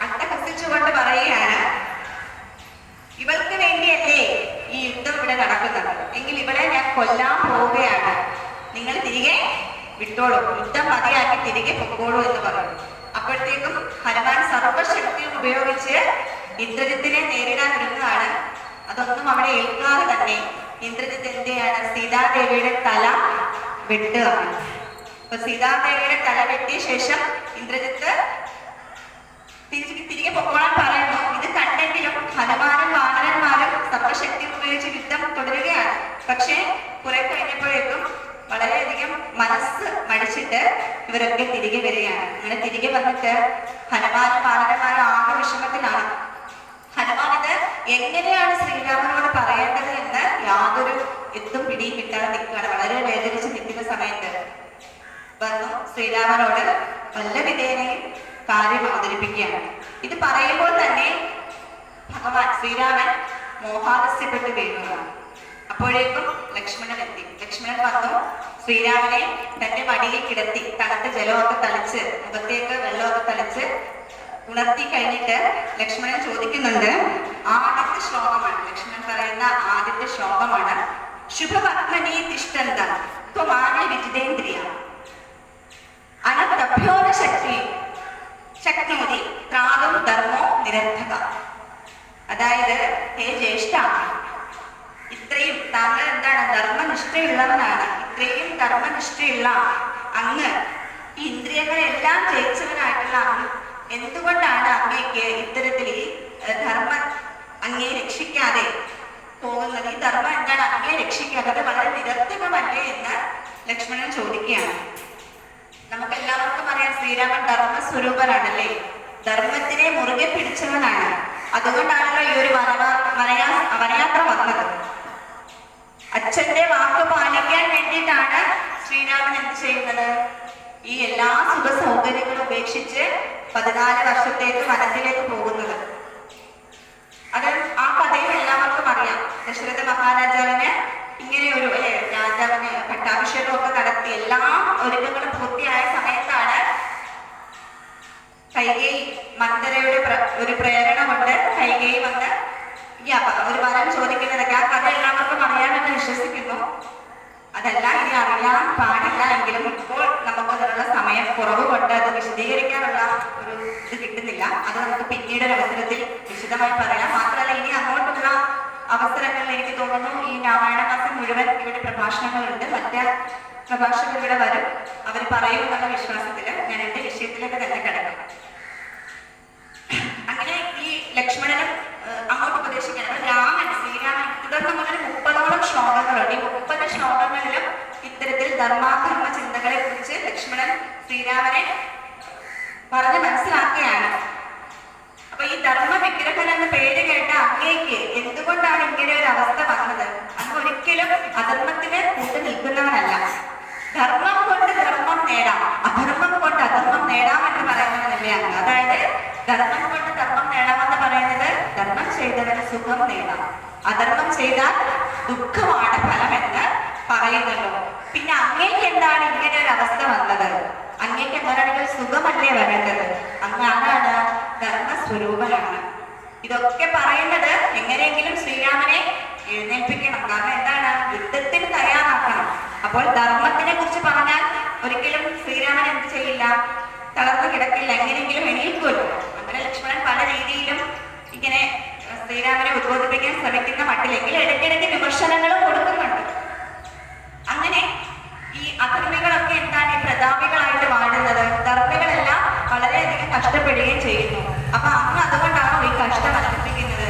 അട്ടഹസിച്ചുകൊണ്ട് പറയുകയാണ്, ഇവൾക്ക് വേണ്ടിയല്ലേ ഈ യുദ്ധം ഇവിടെ നടക്കുന്നത്, എങ്കിൽ ഇവളെ ഞാൻ കൊല്ലാൻ പോവുകയാണ്, നിങ്ങൾ തിരികെ വിട്ടോളൂ, യുദ്ധം മതിയാക്കി തിരികെ പൊക്കോളൂ എന്ന് പറഞ്ഞു. അപ്പോഴത്തേക്കും ഹനുമാൻ സർവശക്തിയും ഉപയോഗിച്ച് ഇന്ദ്രജിത്തിനെ നേരിടാൻ ഒരുങ്ങുകയാണ്. അതൊന്നും അവിടെ ഏൽക്കാതെ തന്നെ ഇന്ദ്രജിത്ത് എന്തെയാണ്, സീതാദേവിയുടെ തല വെട്ടുകയാണ്. അപ്പൊ സീതാദേവിയുടെ തല വെട്ടിയ ശേഷം ഇന്ദ്രജിത്ത് തിരികെ പൊക്കോളാൻ പറയുന്നു. ഇത് കണ്ടെങ്കിലും ഹനുമാനും വാനരന്മാരും സർവശക്തി ഉപയോഗിച്ച് യുദ്ധം തുടരുകയാണ്. പക്ഷെ കുറെ കഴിഞ്ഞപ്പോഴേക്കും വളരെയധികം മനസ്സ് മടിച്ചിട്ട് ഇവരൊക്കെ തിരികെ വരികയാണ്. അങ്ങനെ തിരികെ വന്നിട്ട് ഹനുമാനും വാനരന്മാരും ആകെ വിഷമത്തിലാണ്. ഹനുമാൻ ഇത് എങ്ങനെയാണ് ശ്രീരാമനോട് പറയേണ്ടത് എന്ന് യാതൊരു എത്തും പിടിയും കിട്ടാതെ നിൽക്കുകയാണ്. വളരെ വേദനിച്ച് നിൽക്കുന്ന സമയത്ത് വന്നു ശ്രീരാമനോട് വല്ല വിധേനയും കാര്യം അവതരിപ്പിക്കുകയാണ്. ഇത് പറയുമ്പോൾ തന്നെ ഭഗവാൻ ശ്രീരാമൻ മോഹാലസ്യപ്പെട്ട് വീഴുകയാണ്. അപ്പോഴേക്കും ലക്ഷ്മണൻ എത്തി. ലക്ഷ്മണൻ വന്നു ശ്രീരാമനെ തന്റെ മടിയിൽ കിടത്തി തണുത്ത ജലമൊക്കെ തളിച്ച്, മുഖത്തേക്ക് വെള്ളമൊക്കെ തളിച്ച് ഉണർത്തി കഴിഞ്ഞിട്ട് ലക്ഷ്മണൻ ചോദിക്കുന്നുണ്ട്, ആദ്യത്തെ ശ്ലോകമാണ് ലക്ഷ്മണൻ പറയുന്ന ആദ്യത്തെ ശ്ലോകമാണ്, ശുഭപത്മനീ തിഷ്ഠന്ത ത്വമാനേ വിജിതേന്ദ്രിയ അനതഭ്യോന ശക്നോതി ത്രാതും ധർമ്മോ നിരന്ധക. അതായത്, ഹേ ജ്യേഷ്ഠ, ഇത്രയും താങ്കൾ എന്താണ് ധർമ്മനിഷ്ഠയുള്ളവനാണ്. ഇത്രയും ധർമ്മനിഷ്ഠയുള്ള അങ്ങ്, ഈ ഇന്ദ്രിയങ്ങളെല്ലാം ജയിച്ചവനായിട്ടുള്ള അങ്ങ്, എന്തുകൊണ്ടാണ് അങ്ങേക്ക് ഇത്തരത്തിൽ ഈ ധർമ്മം അങ്ങേ രക്ഷിക്കാതെ പോകുന്നത്? ഈ ധർമ്മം എന്താണ് അങ്ങേ ഉപേക്ഷിക്കാത്തത് വളരെ നിരർത്ഥകമല്ലേ എന്ന് ലക്ഷ്മണൻ ചോദിക്കുകയാണ്. നമുക്ക് എല്ലാവർക്കും അറിയാം, ശ്രീരാമൻ ധർമ്മസ്വരൂപനാണല്ലേ, ധർമ്മത്തിനെ മുറുകെ പിടിച്ചവനാണ്. അതുകൊണ്ടാണല്ലോ ഈ ഒരു വനയാത്ര വന്നത്. അച്ഛന്റെ വാക്ക് പാലിക്കാൻ വേണ്ടിയിട്ടാണ് ശ്രീരാമൻ എന്ത് ചെയ്യുന്നത്? ഈ എല്ലാ സുഖ സൗകര്യങ്ങളും ഉപേക്ഷിച്ച് 14 വർഷത്തേക്ക് വനത്തിലേക്ക് പോകുന്നത്. അത് ആ കഥയും എല്ലാവർക്കും അറിയാം. ദശരഥ മഹാരാജാവിന് ഇങ്ങനെ ഒരു രാജാവിന് പട്ടാഭിഷേകമൊക്കെ നടത്തി എല്ലാ ഒരുക്കങ്ങളും പൂർത്തിയായ സമയത്താണ് കൈകേയി മന്ദരയുടെ ഒരു പ്രേരണ കൊണ്ട് കൈകേയി വന്ന് ഒരു വരം ചോദിക്കുന്നതൊക്കെ ആ കഥ എല്ലാവർക്കും അറിയാമെന്ന് വിശ്വസിക്കുന്നു. അതല്ല ഇനി അറിയാൻ പാടില്ല എങ്കിലും ഇപ്പോൾ നമുക്ക് അതിനുള്ള സമയം കുറവ് കൊണ്ട് അത് വിശദീകരിക്കാനുള്ള ഒരു ഇത് കിട്ടുന്നില്ല. അത് നമുക്ക് പിന്നീട് ഒരു അവസരത്തിൽ വിശദമായി പറയാം. മാത്രമല്ല ഇനി അങ്ങോട്ടുള്ള അവസരങ്ങളിൽ എനിക്ക് തോന്നുന്നു ഈ രാമായണ മാസം മുഴുവൻ ഇവിടെ പ്രഭാഷണങ്ങളുണ്ട്. മറ്റ് പ്രഭാഷകർ ഇവിടെ വരും, അവർ പറയും എന്നുള്ള വിശ്വാസത്തിൽ ഞാൻ എന്റെ വിഷയത്തിലേക്ക് തന്നെ കിടക്കും. അങ്ങനെ ഈ ലക്ഷ്മണനും അങ്ങോട്ട് ഉപദേശിക്കണം. ശ്രീരാമൻ തുടർന്ന് മുതൽ 30ഓളം ശ്ലോകങ്ങളുണ്ട്. ഈ 30 ശ്ലോകങ്ങളിലും ഇത്തരത്തിൽ ധർമാധർമ്മ ചിന്തകളെ കുറിച്ച് ലക്ഷ്മണൻ ശ്രീരാമനെ പറഞ്ഞ് മനസ്സിലാക്കുകയാണ്. അപ്പൊ ഈ ധർമ്മ വിഗ്രഹൻ എന്ന പേര് കേട്ട അങ്ങേക്ക് എന്തുകൊണ്ടാണ് ഇങ്ങനെ ഒരു അവസ്ഥ വന്നത്? അങ്ങ് ഒരിക്കലും അധർമ്മത്തിന് കൂട്ട് നിൽക്കുന്നവനല്ല. ധർമ്മം കൊണ്ട് ധർമ്മം നേടാം, അധർമ്മം കൊണ്ട് അധർമ്മം നേടാം എന്ന് പറയുന്നതല്ലേ അങ്ങ്. അതായത് ധർമ്മം കൊണ്ട് ധർമ്മം നേടാമെന്ന് പറയുന്നത് ധർമ്മം ചെയ്തവന് സുഖം നേടാം, അധർമ്മം ചെയ്താൽ ദുഃഖമാണ് ഫലമെന്ന് പറയുന്നല്ലോ. പിന്നെ അങ്ങേക്ക് എന്താണ് ഇങ്ങനെ ഒരു അവസ്ഥ വന്നത്? അങ്ങേക്ക് എന്താണെങ്കിൽ സുഖമല്ലേ വരേണ്ടത്? അങ്ങ് ആരാണ്? ധർമ്മസ്വരൂപനാണ്. ഇതൊക്കെ പറയുന്നത് എങ്ങനെയെങ്കിലും ശ്രീരാമനെ എഴുന്നേൽപ്പിക്കണം. കാരണം എന്താണ്? യുദ്ധത്തിന് തയ്യാറാക്കണം. അപ്പോൾ ധർമ്മത്തിനെ കുറിച്ച് പറഞ്ഞാൽ ഒരിക്കലും ശ്രീരാമൻ എന്ത് ചെയ്യില്ല, തളർന്നു കിടക്കില്ല, എങ്ങനെയെങ്കിലും എണീൽക്കുമല്ലോ. അങ്ങനെ ലക്ഷ്മണൻ പല രീതിയിലും ഇങ്ങനെ ശ്രീരാമനെ ഉദ്ബോധിപ്പിക്കാൻ ശ്രമിക്കുന്ന മട്ടിലെങ്കിൽ ഇടയ്ക്കിടയ്ക്ക് വിമർശനങ്ങളും കൊടുക്കുന്നുണ്ട്. അങ്ങനെ ഈ അധർമ്മികളൊക്കെ എന്താണ് ഈ പ്രതാപികളായിട്ട് വാഴുന്നത്? ധർമ്മികളെല്ലാം വളരെയധികം കഷ്ടപ്പെടുകയും ചെയ്യുന്നു. അപ്പൊ അങ്ങ് അതുകൊണ്ടാണോ ഈ കഷ്ടം അനുഭവിക്കുന്നത്?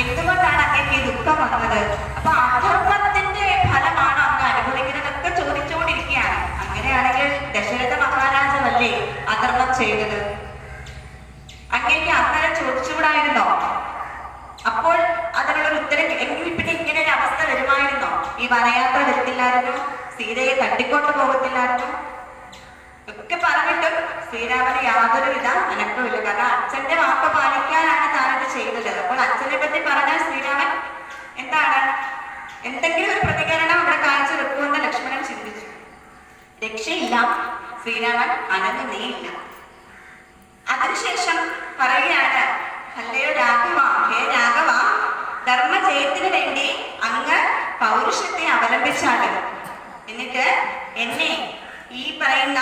എന്തുകൊണ്ടാണ് അങ്ങേക്ക് ഈ ദുഃഖം വന്നത്? അപ്പൊ അധർമ്മത്തിന്റെ ഫലമാണോ അങ്ങ് അനുഭവിക്കുന്നതൊക്കെ ചോദിച്ചുകൊണ്ടിരിക്കുകയാണ്. അങ്ങനെയാണെങ്കിൽ ദശരഥ മഹാരാജാവല്ലേ അധർമ്മം ചെയ്തത്? അങ്ങേക്ക് അന്നേരം ചോദിച്ചുകൂടായിരുന്നോ? അപ്പോൾ അതിനുള്ളൊരു ഉത്തരം എങ്കിൽ പിന്നെ ഇങ്ങനെ ഒരു അവസ്ഥ വരുമായിരുന്നോ? ഈ വനയാത്ര വരത്തില്ലായിരുന്നു, സീതയെ തട്ടിക്കൊണ്ടു പോകത്തില്ലായിരുന്നു ഒക്കെ പറഞ്ഞിട്ടും ശ്രീരാമന് യാതൊരുവിധ അനക്കമില്ല. കാരണം അച്ഛന്റെ വാക്ക് പാലിക്കാനാണ് താനത് ചെയ്തത്. അപ്പോൾ അച്ഛനെ പറ്റി പറഞ്ഞാൽ ശ്രീരാമൻ എന്താണ് എന്തെങ്കിലും ഒരു പ്രതികരണം അവിടെ കാഴ്ച വെക്കുമെന്ന് ലക്ഷ്മണൻ ചിന്തിച്ചു. രക്ഷയില്ല, ശ്രീരാമൻ അനങ്ങുന്നേയില്ല. അതിനുശേഷം പറയുകയാണ്, അല്ലയോ രാഘവ, ഹേ രാഘവ, ധർമ്മജയത്തിന് വേണ്ടി അങ്ങ് പൗരുഷത്തെ അവലംബിച്ചാലും എന്നിട്ട് എന്നെ ഈ പറയുന്ന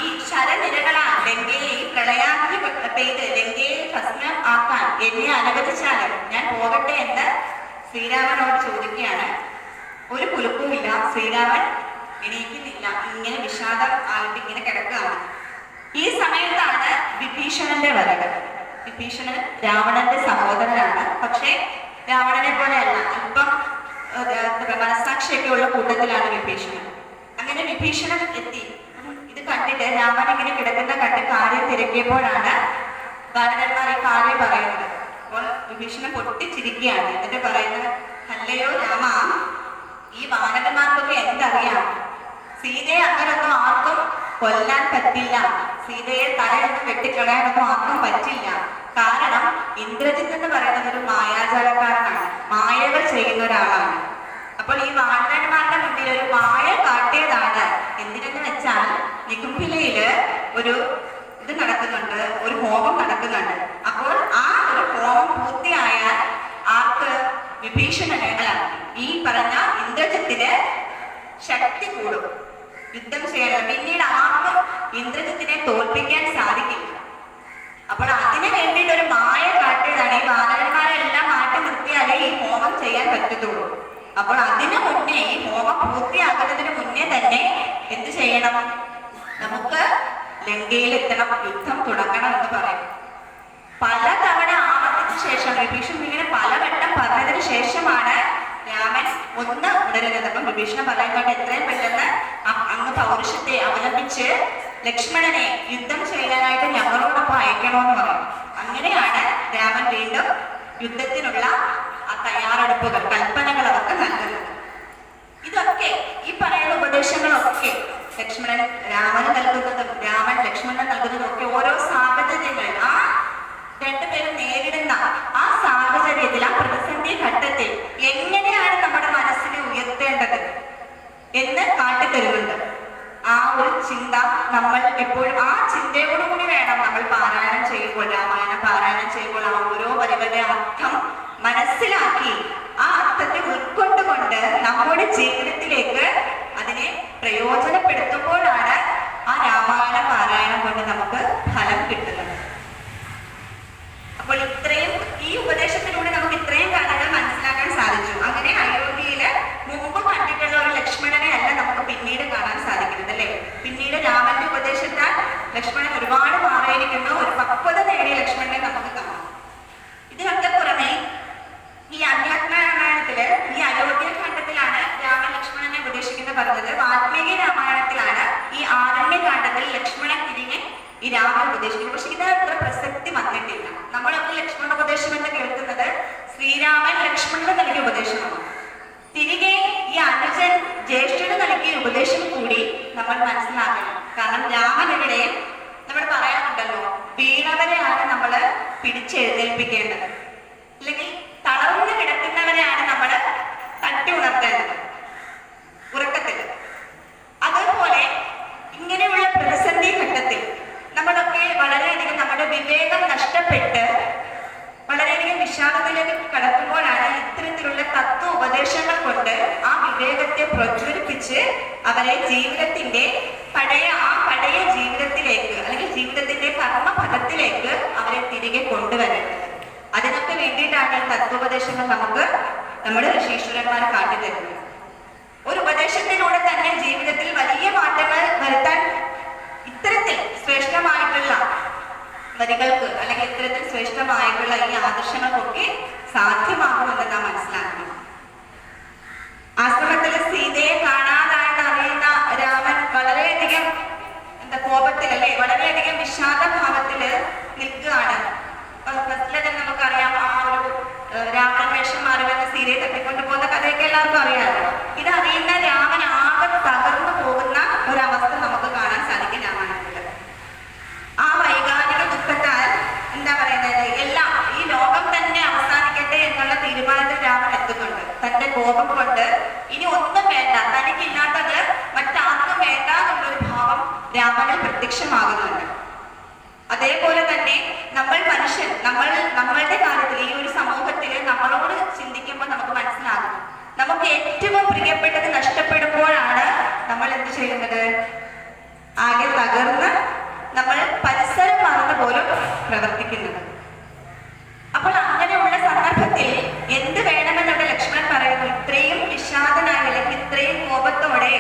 ഈ ശരനിരകളാൽ ലങ്കയെ ഈ പ്രളയാഗ്നി പെയ്ത് ലങ്കയെ ഭസ്മം ആക്കാൻ എന്നെ അനുവദിച്ചാലും ഞാൻ പോകട്ടെ എന്ന് ശ്രീരാമനോട് ചോദിക്കുകയാണ്. ഒരു കുലുക്കുമില്ല, ശ്രീരാമൻ എണീക്കുന്നില്ല, ഇങ്ങനെ വിഷാദം ആയിട്ട് ഇങ്ങനെ കിടക്കുകയാണ്. ഈ സമയത്താണ് വിഭീഷണന്റെ വരവ്. വിഭീഷണൻ രാവണന്റെ സഹോദരനാണ്. പക്ഷേ രാവണനെ പോലെയല്ല, അല്പം മനസാക്ഷിയൊക്കെ ഉള്ള കൂട്ടത്തിലാണ് വിഭീഷണൻ. അങ്ങനെ വിഭീഷണൻ എത്തി. ഇത് കണ്ടിട്ട് രാമൻ ഇങ്ങനെ കിടക്കുന്ന കണ്ട് കാര്യം തിരക്കിയപ്പോഴാണ് വാനരന്മാർ ഈ കാര്യം പറയുന്നത്. അപ്പോൾ വിഭീഷണൻ പൊട്ടിച്ചിരിക്കുകയാണ്. എന്നിട്ട് പറയുന്നത്, അല്ലയോ രാമ, ഈ വാനരന്മാർക്കൊക്കെ എന്തറിയാം? സീതയെ അങ്ങനൊന്നും ആർക്കും കൊല്ലാൻ പറ്റില്ല, സീതയെ തലയൊന്നും വെട്ടിക്കളയാനൊന്നും ആർക്കും പറ്റില്ല. കാരണം ഇന്ദ്രജിത്ത് എന്ന് പറയുന്നത് ഒരു മായാജാലക്കാരനാണ്, മായകൾ ചെയ്യുന്ന ഒരാളാണ്. അപ്പോൾ ഈ വാനരന്മാരുടെ മുന്നിൽ ഒരു മായ കാട്ടിയതാണ്. എന്തിനെന്ന് വെച്ചാൽ നികുംഭിലയില് ഒരു ഇത് നടക്കുന്നുണ്ട്, ഒരു ഹോമം നടക്കുന്നുണ്ട്. അപ്പോൾ ആ ഒരു ഹോമം പൂർത്തിയായാൽ ആർക്ക്? വിഭീഷണന് ഈ പറഞ്ഞ ഇന്ദ്രജിത്തിന് ശക്തി കൂടും, യുദ്ധം ചെയ്യണം. പിന്നീട് ആർക്കും ഇന്ദ്രജിത്തിനെ തോൽപ്പിക്കാൻ സാധിക്കില്ല. അപ്പോൾ അതിനു വേണ്ടിയിട്ട് ഒരു മായ കാട്ടിയതാണ്. ഈ വാനരന്മാരെല്ലാം മാറ്റി നിർത്തിയാലേ ഈ ഹോമം ചെയ്യാൻ പറ്റത്തുള്ളൂ. അപ്പോൾ അതിനു മുന്നേ, ഈ ഹോമം പൂർത്തിയാക്കുന്നതിന് മുന്നേ തന്നെ എന്ത് ചെയ്യണം? നമുക്ക് ലങ്കയിൽ എത്തണം, യുദ്ധം തുടങ്ങണം എന്ന് പറയും. പലതവണ ആവർത്തിച്ച ശേഷം, വിഭീഷണൻ ഇങ്ങനെ പലവട്ടം പറഞ്ഞതിന് ശേഷമാണ് രാമൻ ഒന്ന് ഉണരുന്നത്. അപ്പം വിഭീഷണൻ പറയുന്നുണ്ട് എത്രയും പെട്ടെന്ന് അങ്ങ് പൗരുഷത്തെ അവലംബിച്ച് ലക്ഷ്മണനെ യുദ്ധം ചെയ്യാനായിട്ട് ഞങ്ങളോടൊപ്പം അയക്കണമെന്ന് പറയും. അങ്ങനെയാണ് രാമൻ വീണ്ടും യുദ്ധത്തിനുള്ള ആ തയ്യാറെടുപ്പുകൾ കൽപ്പനകൾ അവർക്ക് നൽകുന്നത്. ഇതൊക്കെ ഈ പറയുന്ന ഉപദേശങ്ങളൊക്കെ രാമൻ ലക്ഷ്മണൻ നൽകുന്നതും ഒക്കെ ഓരോ സാഹചര്യങ്ങളിൽ ആ രണ്ടുപേരും നേരിടുന്ന ആ സാഹചര്യത്തിൽ ആ പ്രതിസന്ധി ഘട്ടത്തിൽ എങ്ങനെയാണ് നമ്മുടെ മനസ്സിനെ ഉയർത്തേണ്ടത് എന്ന് കാട്ടിത്തരുന്നുണ്ട്. ആ ഒരു ചിന്ത നമ്മൾ എപ്പോഴും ആ ചിന്തയോടുകൂടി വേണം നമ്മൾ പാരായണം ചെയ്യുമ്പോൾ, രാമായണം പാരായണം ചെയ്യുമ്പോൾ ആ ഓരോ വരികളുടെ അർത്ഥം മനസ്സിലാക്കി ആ അർത്ഥത്തെ ഉൾക്കൊണ്ടുകൊണ്ട് നമ്മുടെ ജീവിതത്തിലേക്ക് അതിനെ പ്രയോജനപ്പെടുത്തുമ്പോഴാണ് ആ രാമായണ പാരായണം കൊണ്ട് നമുക്ക് ഫലം കിട്ടുന്നത്. അപ്പോൾ ഇത്രയും ഈ ഉപദേശത്തിലൂടെ നമുക്ക് ഇത്രയും കാര്യങ്ങൾ മനസ്സിലാക്കാൻ സാധിച്ചു. അങ്ങനെ അയോധ്യയില് മുമ്പ് കണ്ടിട്ടുള്ള ഒരു ലക്ഷ്മണനെ അല്ല നമുക്ക് പിന്നീട് കാണാൻ സാധിക്കുന്നത് അല്ലേ. പിന്നീട് രാമന്റെ ഉപദേശത്താൽ ലക്ഷ്മണൻ ഒരുപാട് മാറിയിരിക്കുന്നു, ഒരു പക്വത നേടിയ ലക്ഷ്മണനെ നമുക്ക് കാണാം. ഇതിനൊക്കെ പുറമെ ഈ അധ്യാത്മ രാമായണത്തില് ഈ അയോധ്യ ഖണ്ഡത്തിലാണ് രാമൻ ലക്ഷ്മണനെ ഉപദേശിക്കുന്നത് പറഞ്ഞത്. വാൽമീകി രാമായണത്തിലാണ് ഈ ആരണ്യകാണ്ഡത്തിൽ ലക്ഷ്മണൻ തിരികെ ഈ രാമൻ ഉപദേശിക്കുന്നത്. പക്ഷെ ഇത് അത്ര പ്രസക്തി വന്നിട്ടില്ല. നമ്മളൊക്കെ ലക്ഷ്മണ ഉപദേശം എന്ന് കേൾക്കുന്നത് ശ്രീരാമൻ ലക്ഷ്മണന് നൽകിയ ഉപദേശമാണ്. തിരികെ ഈ അനുജൻ ജ്യേഷ്ഠന് നൽകിയ ഉപദേശം കൂടി നമ്മൾ മനസ്സിലാക്കണം. കാരണം രാമൻ ഇവിടെ നമ്മൾ പറയാറുണ്ടല്ലോ, വീണവരെയാണ് നമ്മൾ പിടിച്ചെഴുന്നേൽപ്പിക്കേണ്ടത്, അല്ലെങ്കിൽ തളർന്ന് കിടക്കുന്നവരെയാണ് നമ്മൾ തട്ടി ഉണർത്തേണ്ടത് ഉറക്കത്തിൽ. അതുപോലെ ഇങ്ങനെയുള്ള പ്രതിസന്ധി ഘട്ടത്തിൽ നമ്മളൊക്കെ വളരെയധികം നമ്മുടെ വിവേകം നഷ്ടപ്പെട്ട് വളരെയധികം വിഷാദത്തിലേക്ക് കടക്കുമ്പോഴാണ് ഇത്തരത്തിലുള്ള തത്വ ഉപദേശങ്ങൾ കൊണ്ട് ആ വിവേകത്തെ പ്രചരിപ്പിച്ച് അവരെ ജീവിതത്തിന്റെ പഴയ ജീവിതത്തിലേക്ക് അല്ലെങ്കിൽ ജീവിതത്തിന്റെ കർമ്മഫലത്തിലേക്ക് അവരെ തിരികെ കൊണ്ടുവരേണ്ടത്. അതിനൊക്കെ വേണ്ടിയിട്ടാണ് ഈ തത്വോപദേശങ്ങൾ നമുക്ക് നമ്മുടെ ഋഷീശ്വരന്മാർ കാട്ടിത്തരുന്നത്. ഒരു ഉപദേശത്തിലൂടെ തന്നെ ജീവിതത്തിൽ വലിയ മാറ്റങ്ങൾ വരുത്താൻ ഇത്തരത്തിൽ ശ്രേഷ്ഠമായിട്ടുള്ള വരികൾക്ക് അല്ലെങ്കിൽ ഇത്തരത്തിൽ ശ്രേഷ്ഠമായിട്ടുള്ള ഈ ആദർശങ്ങൾക്കൊക്കെ സാധ്യമാകുമെന്ന് നാം മനസ്സിലാക്കണം. ആശ്രമത്തിലെ സീതയെ കാണാതായെന്ന് അറിയുന്ന രാമൻ വളരെയധികം കോപത്തിൽ അല്ലെ, വളരെയധികം വിഷാദഭാവത്തില് നിൽക്കുകയാണ്. ഫസ്റ്റിലെ നമുക്കറിയാം ആ ഒരു രാവണൻ വേഷം മാറി വന്ന് സീതയെ തട്ടിക്കൊണ്ടു പോകുന്ന കഥയൊക്കെ എല്ലാവർക്കും അറിയാമല്ലോ. ഇതറിയുന്ന രാമൻ ആകെ തകർന്നു പോകുന്ന ഒരവസ്ഥ നമുക്ക് കാണാൻ സാധിക്കും രാമായണത്തില്. ആ വൈകാരിക ദുഃഖത്താൽ എന്താ പറയുന്നത്, എല്ലാം ഈ ലോകം തന്നെ അവസാനിക്കട്ടെ എന്നുള്ള തീരുമാനത്തിൽ രാമൻ എത്തുന്നുണ്ട്. തന്റെ കോപം കൊണ്ട് ഇനി ഒന്നും വേണ്ട, തനിക്കില്ലാത്തത് മറ്റാർക്കും വേണ്ട എന്നുള്ളൊരു ഭാവം രാമനിൽ പ്രത്യക്ഷമാകുന്നുണ്ട്. അതേപോലെ തന്നെ നമ്മളുടെ കാര്യത്തിൽ ഈ ഒരു സമൂഹത്തിൽ നമ്മളോട് ചിന്തിക്കുമ്പോൾ നമുക്ക് മനസ്സിലാകും, നമുക്ക് ഏറ്റവും പ്രിയപ്പെട്ടത് നഷ്ടപ്പെടുമ്പോഴാണ് നമ്മൾ എന്ത് ചെയ്യുന്നത്, ആകെ തകർന്ന് നമ്മൾ പരിസരം മറന്നു പോലും പ്രവർത്തിക്കുന്നത്. അപ്പോൾ അങ്ങനെയുള്ള സന്ദർഭത്തിൽ എന്ത് വേണമെന്നുള്ള ലക്ഷ്മണൻ പറയുന്നു. ഇത്രയും വിഷാദനായി അല്ലെങ്കിൽ ഇത്രയും കോപത്തോടെ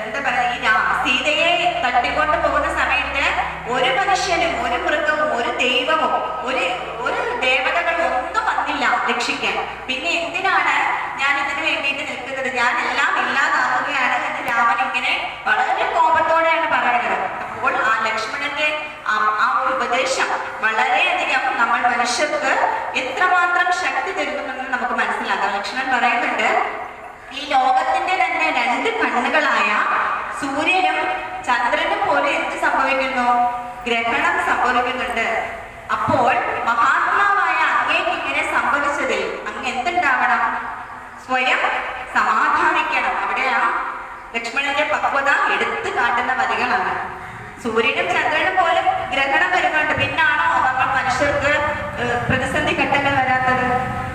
എന്താ പറയുക, ഈ സീതയെ തട്ടിക്കൊണ്ടു പോകുന്ന സമയത്ത് ഒരു മനുഷ്യനും ഒരു മൃഗവും ഒരു ദൈവവും ഒരു ദേവതകളും ഒന്നും വന്നില്ല രക്ഷിക്കാൻ. പിന്നെ എന്തിനാണ് ഞാൻ ഇതിനു വേണ്ടിയിട്ട് നിൽക്കുന്നത്, ഞാൻ എല്ലാം ഇല്ലാതാക്കുകയാണ് എന്ന് രാമൻ ഇങ്ങനെ വളരെ കോപത്തോടെയാണ് പറയുന്നത്. അപ്പോൾ ആ ലക്ഷ്മണന്റെ ആ ഒരു ഉപദേശം വളരെയധികം നമ്മൾ മനുഷ്യർക്ക് എത്രമാത്രം ശക്തി തരുന്നുണ്ടെന്ന് നമുക്ക് മനസ്സിലാക്കാം. ലക്ഷ്മണൻ പറയുന്നുണ്ട്, ഈ ലോകത്തിന്റെ തന്നെ രണ്ട് കണ്ണുകളായ സൂര്യനും ചന്ദ്രനും പോലെ എന്ത് സംഭവിക്കുന്നു, ഗ്രഹണം സംഭവിക്കുന്നുണ്ട്. അപ്പോൾ മഹാത്മാവായ അങ്ങേക്ക് ഇങ്ങനെ സംഭവിച്ചതിൽ അങ്ങ് എന്തുണ്ടാവണം, സ്വയം സമാധാനിക്കണം. അവിടെ ആ ലക്ഷ്മണന്റെ പക്വത എടുത്തു കാട്ടുന്ന വരികളാണ്. സൂര്യനും ചന്ദ്രനും പോലും ഗ്രഹണം വരുന്നുണ്ട്, പിന്നാണോ നമ്മൾ മനുഷ്യർക്ക് പ്രതിസന്ധി ഘട്ടങ്ങൾ വരാത്തത്?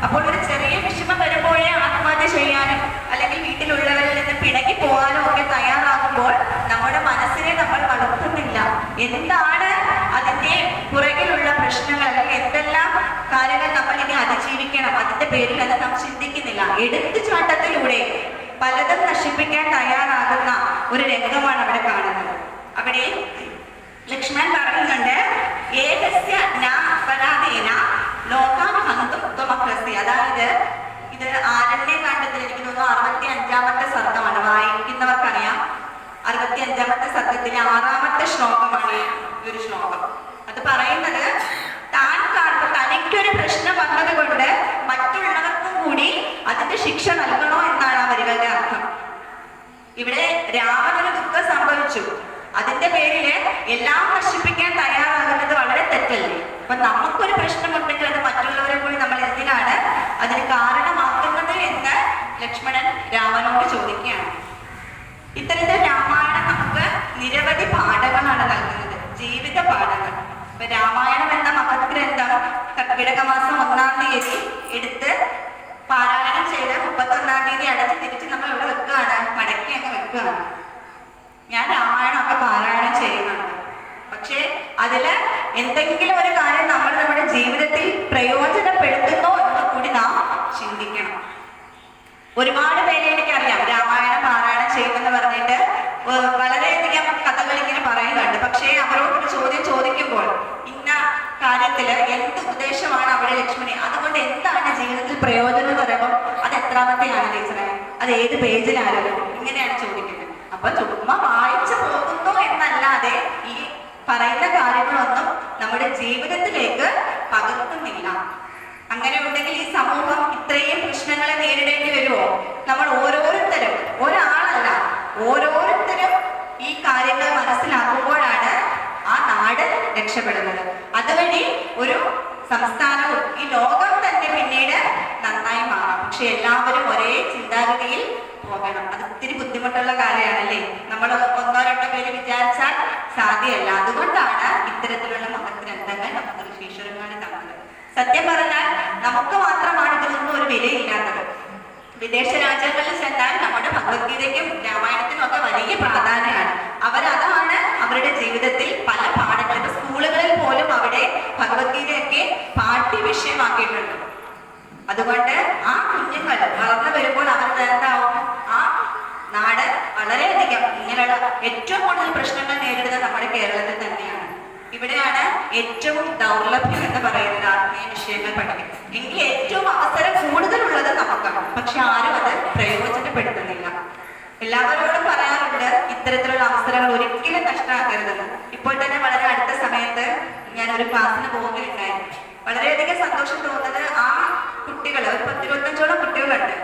അപ്പോൾ ഒരു ചെറിയ വിഷമം വരുമ്പോഴേ ആത്മഹത്യ ചെയ്യാനും അല്ലെങ്കിൽ വീട്ടിലുള്ളവരിൽ നിന്ന് പിണങ്ങി പോകാനും ഒക്കെ തയ്യാറാകുമ്പോൾ നമ്മുടെ മനസ്സിനെ നമ്മൾ വളർത്തുന്നില്ല. എന്താണ് അതിന്റെ പുറകിലുള്ള പ്രശ്നങ്ങൾ അല്ലെങ്കിൽ എന്തെല്ലാം കാര്യങ്ങൾ നമ്മൾ ഇനി അതിജീവിക്കണം, അതിന്റെ പേരിൽ അത് നാം ചിന്തിക്കുന്നില്ല. എടുത്തുചാട്ടത്തിലൂടെ പലതും നശിപ്പിക്കാൻ തയ്യാറാകുന്ന ഒരു രംഗമാണ് അവിടെ കാണുന്നത്. അവിടെ ലക്ഷ്മണൻ പറയുന്നുണ്ട്, ഏകസ്യ ന അപരാധേന ലോകാൻ ഹന്തും ത്വമഗ്രസ്യ. അതായത് ഇത് ആരണ്യകാണ്ഡത്തിൽ എനിക്ക് തോന്നുന്നു 65-ാമത്തെ സർഗമാണ്, വായിക്കുന്നവർക്കറിയാം. 65-ാമത്തെ സർഗത്തിലെ 6-ാമത്തെ ശ്ലോകമാണ് ഈ ഒരു ശ്ലോകം. അത് പറയുന്നത് തനിക്കൊരു പ്രശ്നം വന്നത് കൊണ്ട് മറ്റുള്ളവർക്കും കൂടി അതിന്റെ ശിക്ഷ നൽകണോ എന്നാണ് ആ വരികളുടെ അർത്ഥം. ഇവിടെ രാവണന് ദുഃഖം സംഭവിച്ചു, അതിന്റെ പേരില് എല്ലാം നശിപ്പിക്കാൻ തയ്യാറാകുന്നത് വളരെ തെറ്റല്ലേ? അപ്പൊ നമുക്കൊരു പ്രശ്നമുണ്ടെങ്കിൽ അത് മറ്റുള്ളവരെ കൂടി നമ്മൾ എന്തിനാണ് അതിന് കാരണമാക്കുന്നത് എന്ന് ലക്ഷ്മണൻ രാമനോട് ചോദിക്കുകയാണ്. ഇത്തരത്തിൽ രാമായണം നമുക്ക് നിരവധി പാഠങ്ങളാണ് നൽകുന്നത്, ജീവിത പാഠങ്ങൾ. ഇപ്പൊ രാമായണം എന്ന മഹത്ഗ്രന്ഥം കർക്കിടക മാസം 1-ാം തീയതി എടുത്ത് പാരായണം ചെയ്ത് 31-ാം തീയതി അടച്ച് തിരിച്ച് നമ്മൾ ഇവിടെ വെക്കുകയാണ്, മടക്കി അങ്ങ് വെക്കുകയാണ്. ഞാൻ രാമായണം ഒക്കെ പാരായണം ചെയ്യുന്നുണ്ട്. പക്ഷെ അതില് എന്തെങ്കിലും ഒരു കാര്യം നമ്മൾ നമ്മുടെ ജീവിതത്തിൽ പ്രയോജനപ്പെടുത്തുന്നോ എന്ന് കൂടി നാം ചിന്തിക്കണം. ഒരുപാട് പേരെ എനിക്കറിയാം രാമായണം പാരായണം ചെയ്യുമെന്ന് പറഞ്ഞിട്ട് വളരെയധികം കഥകൾ ഇങ്ങനെ പറയുന്നുണ്ട്. പക്ഷേ അവരോടൊരു ചോദ്യം ചോദിക്കുമ്പോൾ ഇന്ന കാര്യത്തില് എന്ത് ഉപദേശമാണ് അവിടെ ലക്ഷ്മണി, അതുകൊണ്ട് എന്താണ് ജീവിതത്തിൽ പ്രയോജനം പറയുമ്പോൾ അത് എത്രാമത്തെയാണ് ടീച്ചറെ, അത് ഏത് പേജിലാണ്, ഇങ്ങനെയാണ് ചോദിക്കുന്നത്. അപ്പൊ ചുമ്മാ വായിച്ചു പോകുന്നു എന്നല്ലാതെ ഈ പറയുന്ന കാര്യങ്ങളൊന്നും നമ്മുടെ ജീവിതത്തിലേക്ക് പകർത്തുന്നില്ല. അങ്ങനെ ഉണ്ടെങ്കിൽ ഈ സമൂഹം ഇത്രയും പ്രശ്നങ്ങളെ നേരിടേണ്ടി വരുമോ? നമ്മൾ ഓരോരുത്തരും, ഒരാളല്ല, ഓരോരുത്തരും ഈ കാര്യങ്ങൾ മനസ്സിലാക്കുമ്പോഴാണ് ആ നാട് രക്ഷപ്പെടുന്നത്. അതുവഴി ഒരു സംസ്ഥാനവും ഈ ലോകം തന്നെ പിന്നീട് നന്നായി മാറാം. പക്ഷെ എല്ലാവരും ഒരേ ചിന്താഗതിയിൽ പോകണം. അത് ഒത്തിരി ബുദ്ധിമുട്ടുള്ള കാര്യമാണല്ലേ? നമ്മൾ 1-2 പേര് വിചാരിച്ചാൽ സാധ്യമല്ല. അതുകൊണ്ടാണ് ഇത്തരത്തിലുള്ള മഹത്ഗ്രന്ഥങ്ങൾ നമുക്ക് ഋഷീശ്വരന്മാരെ തന്നത്. സത്യം പറഞ്ഞാൽ നമുക്ക് മാത്രമാണ് ഇതിനൊന്നും ഒരു വിലയില്ലാത്തത്. വിദേശ രാജ്യങ്ങളിൽ ചെന്നാൽ നമ്മുടെ ഭഗവത്ഗീതയ്ക്കും രാമായണത്തിനും ഒക്കെ വലിയ പ്രാധാന്യമാണ്. അവരതാണ് അവരുടെ ജീവിതത്തിൽ പല പാഠങ്ങളും, സ്കൂളുകളിൽ പോലും അവിടെ ഭഗവത്ഗീതയൊക്കെ പാഠ്യ വിഷയമാക്കിയിട്ടുണ്ട്. അതുകൊണ്ട് ആ കുഞ്ഞുങ്ങൾ വളർന്നു വരുമ്പോൾ അവർക്ക് എന്താവും, ആ നാട് വളരെയധികം ഇങ്ങനെയുള്ള ഏറ്റവും കൂടുതൽ പ്രശ്നങ്ങൾ നേരിടുന്നത് നമ്മുടെ കേരളത്തിൽ തന്നെയാണ്. ഇവിടെയാണ് ഏറ്റവും ദൗർലഭ്യം എന്ന് പറയുന്നത് ആത്മീയ വിഷയങ്ങൾ പഠിക്കും. എങ്കിൽ ഏറ്റവും അവസരം കൂടുതലുള്ളത് നമുക്കാണ്. പക്ഷെ ആരും അത് പ്രയോജനപ്പെടുത്തുന്നില്ല. എല്ലാവരോടും പറയാറുണ്ട് ഇത്തരത്തിലുള്ള അവസരങ്ങൾ ഒരിക്കലും നഷ്ടമാക്കരുതെന്ന്. ഇപ്പോൾ തന്നെ വളരെ അടുത്ത സമയത്ത് ഞാൻ ഒരു ക്ലാസ്സിന് പോകുകയുണ്ടായിരുന്നു. വളരെയധികം സന്തോഷം തോന്നുന്നത് ആ കുട്ടികൾ, ഒരു 10-25ഓളം കുട്ടികളുണ്ട്.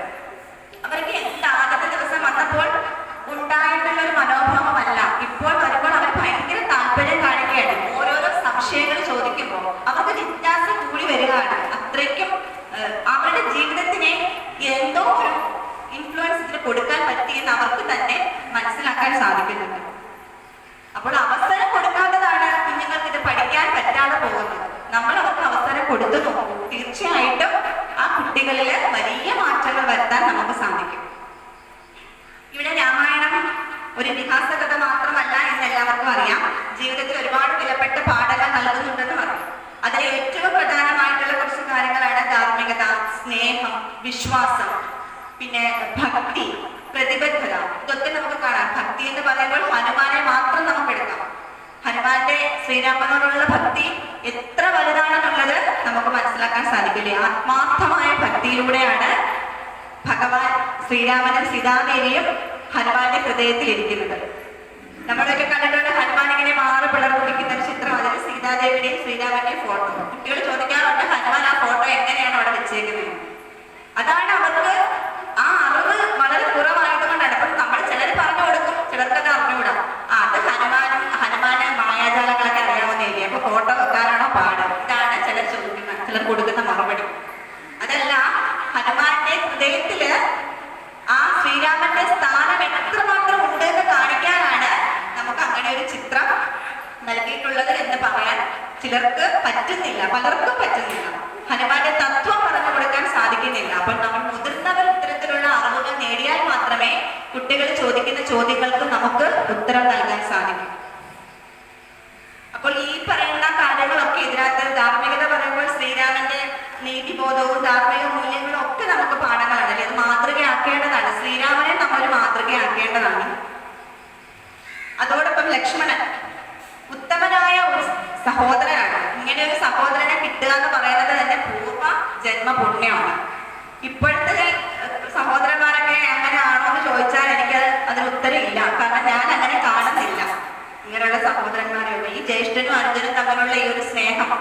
അവർക്ക് ആദ്യത്തെ ദിവസം വന്നപ്പോൾ ഉണ്ടായിട്ടുള്ള ഒരു മനോഭാവമല്ല ഇപ്പോൾ വരുമ്പോൾ അവർ ഭയങ്കര താല്പര്യം കാണിക്കുകയാണ്. ഓരോരോ സംശയങ്ങൾ ചോദിക്കുമ്പോൾ അവർക്ക് ജിജ്ഞാസ കൂടി വരികയാണ്. അത്രയ്ക്കും അവരുടെ ജീവിതത്തിനെ എന്തോ ഒരു ഇൻഫ്ലുവൻസ് ഇതിന് കൊടുക്കാൻ പറ്റിയെന്ന് അവർക്ക് തന്നെ മനസ്സിലാക്കാൻ സാധിക്കുന്നുണ്ട്. അപ്പോൾ അവസരം കൊടുക്കാത്തതാണ് കുഞ്ഞുങ്ങൾക്ക് ഇത് പഠിക്കാൻ പറ്റാതെ പോകുന്നത്. നമ്മൾ അവർക്ക് അവസരം കൊടുത്തു നോക്കും, തീർച്ചയായിട്ടും ആ കുട്ടികളിൽ വലിയ മാറ്റങ്ങൾ വരുത്താൻ നമുക്ക് സാധിക്കും. ഇവിടെ രാമായണം ഒരു ഇതിഹാസ കഥ മാത്രമല്ല എന്ന് എല്ലാവർക്കും അറിയാം. ജീവിതത്തിൽ ഒരുപാട് വിലപ്പെട്ട പാഠങ്ങൾ നൽകുന്നുണ്ടെന്ന് പറയും. അതിൽ ഏറ്റവും പ്രധാനമായിട്ടുള്ള കുറച്ച് കാര്യങ്ങളാണ് ധാർമ്മികത, സ്നേഹം, വിശ്വാസം, പിന്നെ ഭക്തി, പ്രതിബദ്ധത. ഇതൊക്കെ നമുക്ക് കാണാം. ഭക്തി എന്ന് പറയുമ്പോൾ ഹനുമാനെ മാത്രം നമുക്ക് എടുക്കാം. ഹനുമാന്റെ ശ്രീരാമനോടുള്ള ഭക്തി എത്ര വലുതാണെന്നുള്ളത് നമുക്ക് മനസ്സിലാക്കാൻ സാധിക്കില്ലേ? ആത്മാർത്ഥമായ ഭക്തിയിലൂടെയാണ് ഭഗവാൻ ശ്രീരാമനും സീതാദേവിയും ഹനുമാന്റെ ഹൃദയത്തിൽ ഇരിക്കുന്നത്. നമ്മളൊക്കെ കണ്ടിട്ടുണ്ട് ഹനുമാൻ ഇങ്ങനെ മാറി പിളർന്നിരിക്കുന്ന ഒരു ചിത്രം. അതിൽ സീതാദേവിയുടെയും ശ്രീരാമന്റെയും ഫോട്ടോ. കുട്ടികൾ ചോദിക്കാറുണ്ട് ഹനുമാൻ ആ ഫോട്ടോ എങ്ങനെയാണ് അവിടെ വെച്ചേക്കുന്നത്. അതാണ് അവർക്ക് ആ അറിവ് വളരെ കുറവായതുകൊണ്ടാണ്. അപ്പം നമ്മൾ ചിലർ പറഞ്ഞു കൊടുക്കും, ചിലർക്കത് അറിഞ്ഞുകൂടാ. അത് ഹനുമാന് മായാജാലങ്ങളൊക്കെ അറിയാവുന്ന ഏരിയ, അപ്പൊ ഫോട്ടോ വെക്കാനാണോ പാട്? ഇതാണ് ചിലർ ചോദിക്കുന്നത്, ചിലർ കൊടുക്കുന്ന മറുപടി. അതല്ല, ഹനുമാന്റെ ഹൃദയത്തില് ആ ശ്രീരാമന്റെ സ്ഥാനം എത്രമാത്രം ഉണ്ട് എന്ന് കാണിക്കാനാണ് നമുക്ക് അങ്ങനെ ഒരു ചിത്രം നൽകിയിട്ടുള്ളത് എന്ന് പറയാൻ ചിലർക്ക് പറ്റുന്നില്ല, പലർക്കും പറ്റുന്നില്ല. ഹനുമാന്റെ തത്വം പറഞ്ഞു കൊടുക്കാൻ സാധിക്കുന്നില്ല. അപ്പോൾ നമ്മൾ മുതിർന്നവർ ഇത്തരത്തിലുള്ള അറിവുകൾ നേടിയാൽ മാത്രമേ കുട്ടികൾ ചോദിക്കുന്ന ചോദ്യങ്ങൾക്ക് നമുക്ക് ഉത്തരം നൽകാൻ സാധിക്കും. അപ്പോൾ ഈ പറയുന്ന കാര്യങ്ങളൊക്കെ ഇതിനകത്ത് ധാർമ്മികത പറയുമ്പോൾ ശ്രീരാമന്റെ നീതിബോധവും ധാർമ്മിക മൂല്യങ്ങളും ഒക്കെ നമുക്ക് പാഠങ്ങളാണ്. അത് മാതൃകയാക്കേണ്ടതാണ്. ശ്രീരാമനെ നമ്മൾ മാതൃകയാക്കേണ്ടതാണ്. അതോടൊപ്പം ലക്ഷ്മണൻ ഉത്തമനായ ഒരു സഹോദരനാണ്. ഇങ്ങനെ ഒരു സഹോദരനെ കിട്ടുക എന്ന് പറയുന്നത് തന്നെ പൂർവ്വ ജന്മ പുണ്യമാണ്. ഇപ്പോഴത്തെ സഹോദരന്മാരൊക്കെ അങ്ങനെയാണോ എന്ന് ചോദിച്ചാൽ എനിക്ക് അതിന് ഉത്തരമില്ല. കാരണം ഞാൻ അങ്ങനെ കാണുന്നില്ല ഇങ്ങനെയുള്ള സഹോദരന്മാരുണ്ട്. ഈ ജ്യേഷ്ഠനും അനുജനും തമ്മിലുള്ള ഈ ഒരു സ്നേഹം,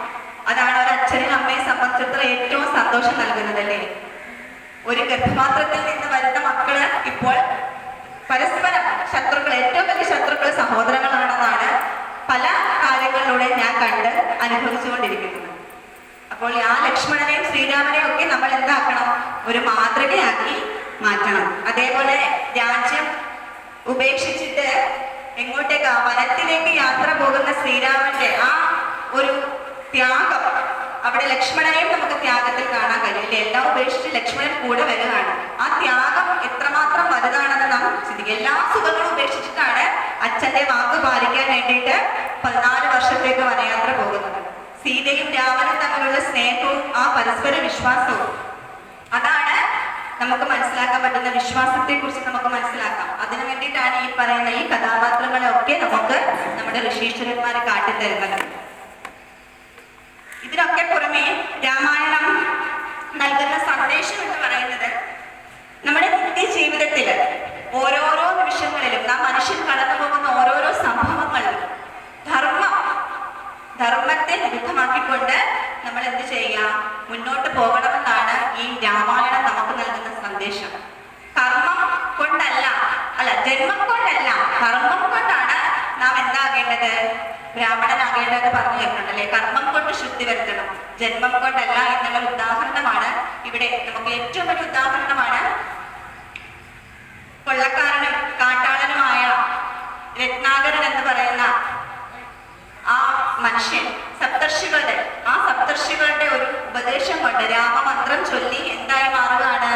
അതാണ് ഒരു അച്ഛനും അമ്മയെ സംബന്ധിച്ചിടത്തോളം ഏറ്റവും സന്തോഷം നൽകുന്നതല്ലേ. ഒരു ഗർഭപാത്രത്തിൽ നിന്ന് വരുന്ന മക്കള് ഇപ്പോൾ പരസ്പരം ശത്രുക്കൾ, ഏറ്റവും വലിയ ശത്രുക്കൾ സഹോദരങ്ങളാണെന്നാണ് പല കാര്യങ്ങളിലൂടെ ഞാൻ കണ്ട് അനുഭവിച്ചുകൊണ്ടിരിക്കുന്നത്. അപ്പോൾ ആ ലക്ഷ്മണനെയും ശ്രീരാമനെയും ഒക്കെ നമ്മൾ എന്താക്കണം, ഒരു മാതൃകയാക്കി മാറ്റണം. അതേപോലെ രാജ്യം ഉപേക്ഷിച്ചിട്ട് എങ്ങോട്ടേക്കാ, വനത്തിലേക്ക് യാത്ര പോകുന്ന ശ്രീരാമന്റെ ആ ഒരു ത്യാഗം, അവിടെ ലക്ഷ്മണനെയും നമുക്ക് ത്യാഗത്തിൽ കാണാൻ കഴിയില്ല. എല്ലാം ഉപേക്ഷിച്ച് ലക്ഷ്മണൻ കൂടെ വരികയാണ്. ആ ത്യാഗം എത്രമാത്രം വലുതാണെന്ന് നാം ചിന്തിക്കുക. എല്ലാ സുഖങ്ങളും ഉപേക്ഷിച്ചിട്ടാണ് അച്ഛന്റെ വാക്ക് പാലിക്കാൻ വേണ്ടിയിട്ട് 14 വർഷത്തേക്ക് വനയാത്ര പോകുന്നത്. സീതയും രാമനും തമ്മിലുള്ള സ്നേഹവും ആ പരസ്പര വിശ്വാസവും, അതാണ് നമുക്ക് മനസ്സിലാക്കാൻ പറ്റുന്ന. വിശ്വാസത്തെ കുറിച്ച് നമുക്ക് മനസ്സിലാക്കാം. അതിനു വേണ്ടിയിട്ടാണ് ഈ പറയുന്ന ഈ കഥാപാത്രങ്ങളെയൊക്കെ നമുക്ക് നമ്മുടെ ഋഷീശ്വരന്മാരെ കാട്ടിത്തരുന്നത്. ഇതിനൊക്കെ പുറമെ രാമായണം നൽകുന്ന സന്ദേശം എന്ന് പറയുന്നത്, നമ്മുടെ നിത്യ ജീവിതത്തിൽ ഓരോരോ നിമിഷങ്ങളിലും നാം മനുഷ്യൻ കടന്നു പോകുന്ന ഓരോരോ സംഭവങ്ങളിലും ധർമ്മത്തെ വിരുദ്ധമാക്കിക്കൊണ്ട് നമ്മൾ എന്ത് ചെയ്യുക, മുന്നോട്ട് പോകണമെന്നാണ് ഈ രാമായണം നമുക്ക് നൽകുന്ന സന്ദേശം. കർമ്മം കൊണ്ടല്ല, ജന്മം കൊണ്ടല്ല, കർമ്മം കൊണ്ടാണ് നാം എന്താകേണ്ടത്, ബ്രാഹ്മണനാകേണ്ടത് പറഞ്ഞു കേട്ടിട്ടുണ്ടല്ലേ. കർമ്മം കൊണ്ട് ശുദ്ധി വരുത്തണം, ജന്മം കൊണ്ടല്ല എന്നുള്ള ഉദാഹരണമാണ് ഇവിടെ നമുക്ക് ഏറ്റവും വലിയ ഉദാഹരണമാണ്. കൊള്ളക്കാരനും കാട്ടാളനുമായ രത്നാകരൻ എന്ന് പറയുന്ന ആ മനുഷ്യൻ സപ്തർഷികളുടെ ഒരു ഉപദേശം കൊണ്ട് രാമമന്ത്രം ചൊല്ലി എന്തായി മാറുകയാണ്,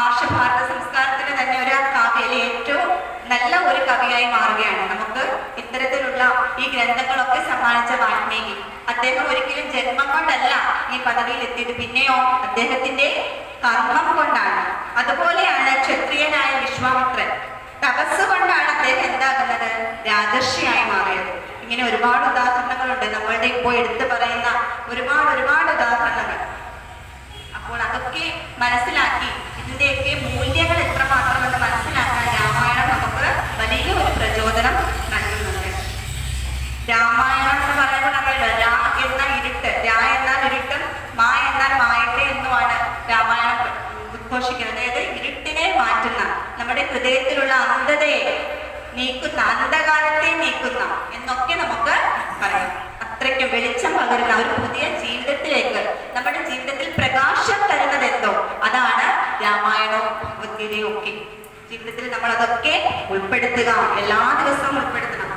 ആർഷഭാരത സംസ്കാരത്തിന് തന്നെ ഒരു കാവ്യയിലെ ഏറ്റവും നല്ല ഒരു കവിയായി മാറുകയാണ്. നമുക്ക് ഇത്തരത്തിലുള്ള ഈ ഗ്രന്ഥങ്ങളൊക്കെ സമ്മാനിച്ച വാൽമീകി, അദ്ദേഹം ഒരിക്കലും ജന്മം കൊണ്ടല്ല ഈ പദവിയിൽ എത്തിയത്, പിന്നെയോ അദ്ദേഹത്തിന്റെ കർമ്മം കൊണ്ടാണ്. അതുപോലെയാണ് ക്ഷത്രിയനായ വിശ്വാമിത്രൻ, തപസ് കൊണ്ടാണ് അദ്ദേഹം എന്താകുന്നത്, രാജർഷിയായി മാറിയത്. ഇങ്ങനെ ഒരുപാട് ഉദാഹരണങ്ങളുണ്ട്, നമ്മളുടെ ഇപ്പോൾ എടുത്തു പറയുന്ന ഒരുപാട് ഉദാഹരണങ്ങൾ. അപ്പോൾ അതൊക്കെ മനസ്സിലാക്കി ഇതിന്റെയൊക്കെ മൂല്യങ്ങൾ എത്രമാത്രമെന്ന് മനസ്സിലാക്കാൻ രാമായണം നമുക്ക് വലിയ ഒരു പ്രചോദനം നൽകുന്നുണ്ട്. രാമായണം എന്ന് പറയുമ്പോൾ നമ്മൾ രാ എന്നാൽ ഇരുട്ട്, രാ എന്നാൽ ഇരുട്ടും മാ എന്നാൽ മായട്ടെ എന്നുമാണ് രാമായണം ഉദ്ഘോഷിക്കുന്നത്. അതായത് ഇരുട്ടിനെ മാറ്റുന്ന, നമ്മുടെ ഹൃദയത്തിലുള്ള അന്ധതയെ നീക്കുന്ന, അന്ധകാലത്തെ നീക്കുന്ന എന്നൊക്കെ നമുക്ക് പറയാം. അത്രയ്ക്കും വെളിച്ചം പകരുന്ന ഒരു പുതിയ ജീവിതത്തിലേക്ക്, നമ്മുടെ ജീവിതത്തിൽ പ്രകാശം തരുന്നത് എന്തോ അതാണ് രാമായണവും ഭഗവത്ഗീതയും ഒക്കെ. ജീവിതത്തിൽ നമ്മൾ അതൊക്കെ ഉൾപ്പെടുത്തുക, എല്ലാ ദിവസവും ഉൾപ്പെടുത്തണം.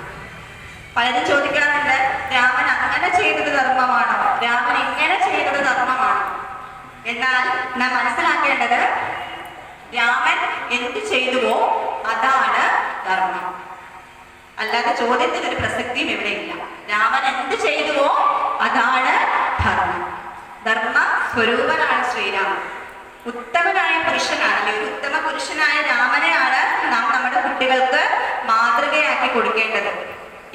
പലരും ചോദിക്കാറുണ്ട്, രാമൻ അങ്ങനെ ചെയ്തത് ധർമ്മമാണോ, രാമൻ ഇങ്ങനെ ചെയ്തത് ധർമ്മമാണോ? എന്നാൽ നാം മനസ്സിലാക്കേണ്ടത്, രാമൻ എന്ത് ചെയ്തുവോ അതാണ് ധർമ്മം. അല്ലാതെ ചോദ്യത്തിന് ഒരു പ്രസക്തിയും ഇവിടെയില്ല. രാമൻ എന്ത് ചെയ്തുവോ അതാണ് ധർമ്മം. ധർമ്മ സ്വരൂപനാണ് ശ്രീരാമൻ. ഉത്തമനായ പുരുഷനാണ്, അല്ലെങ്കിൽ ഉത്തമ പുരുഷനായ രാമനെയാണ് നാം നമ്മുടെ കുട്ടികൾക്ക് മാതൃകയാക്കി കൊടുക്കേണ്ടത്.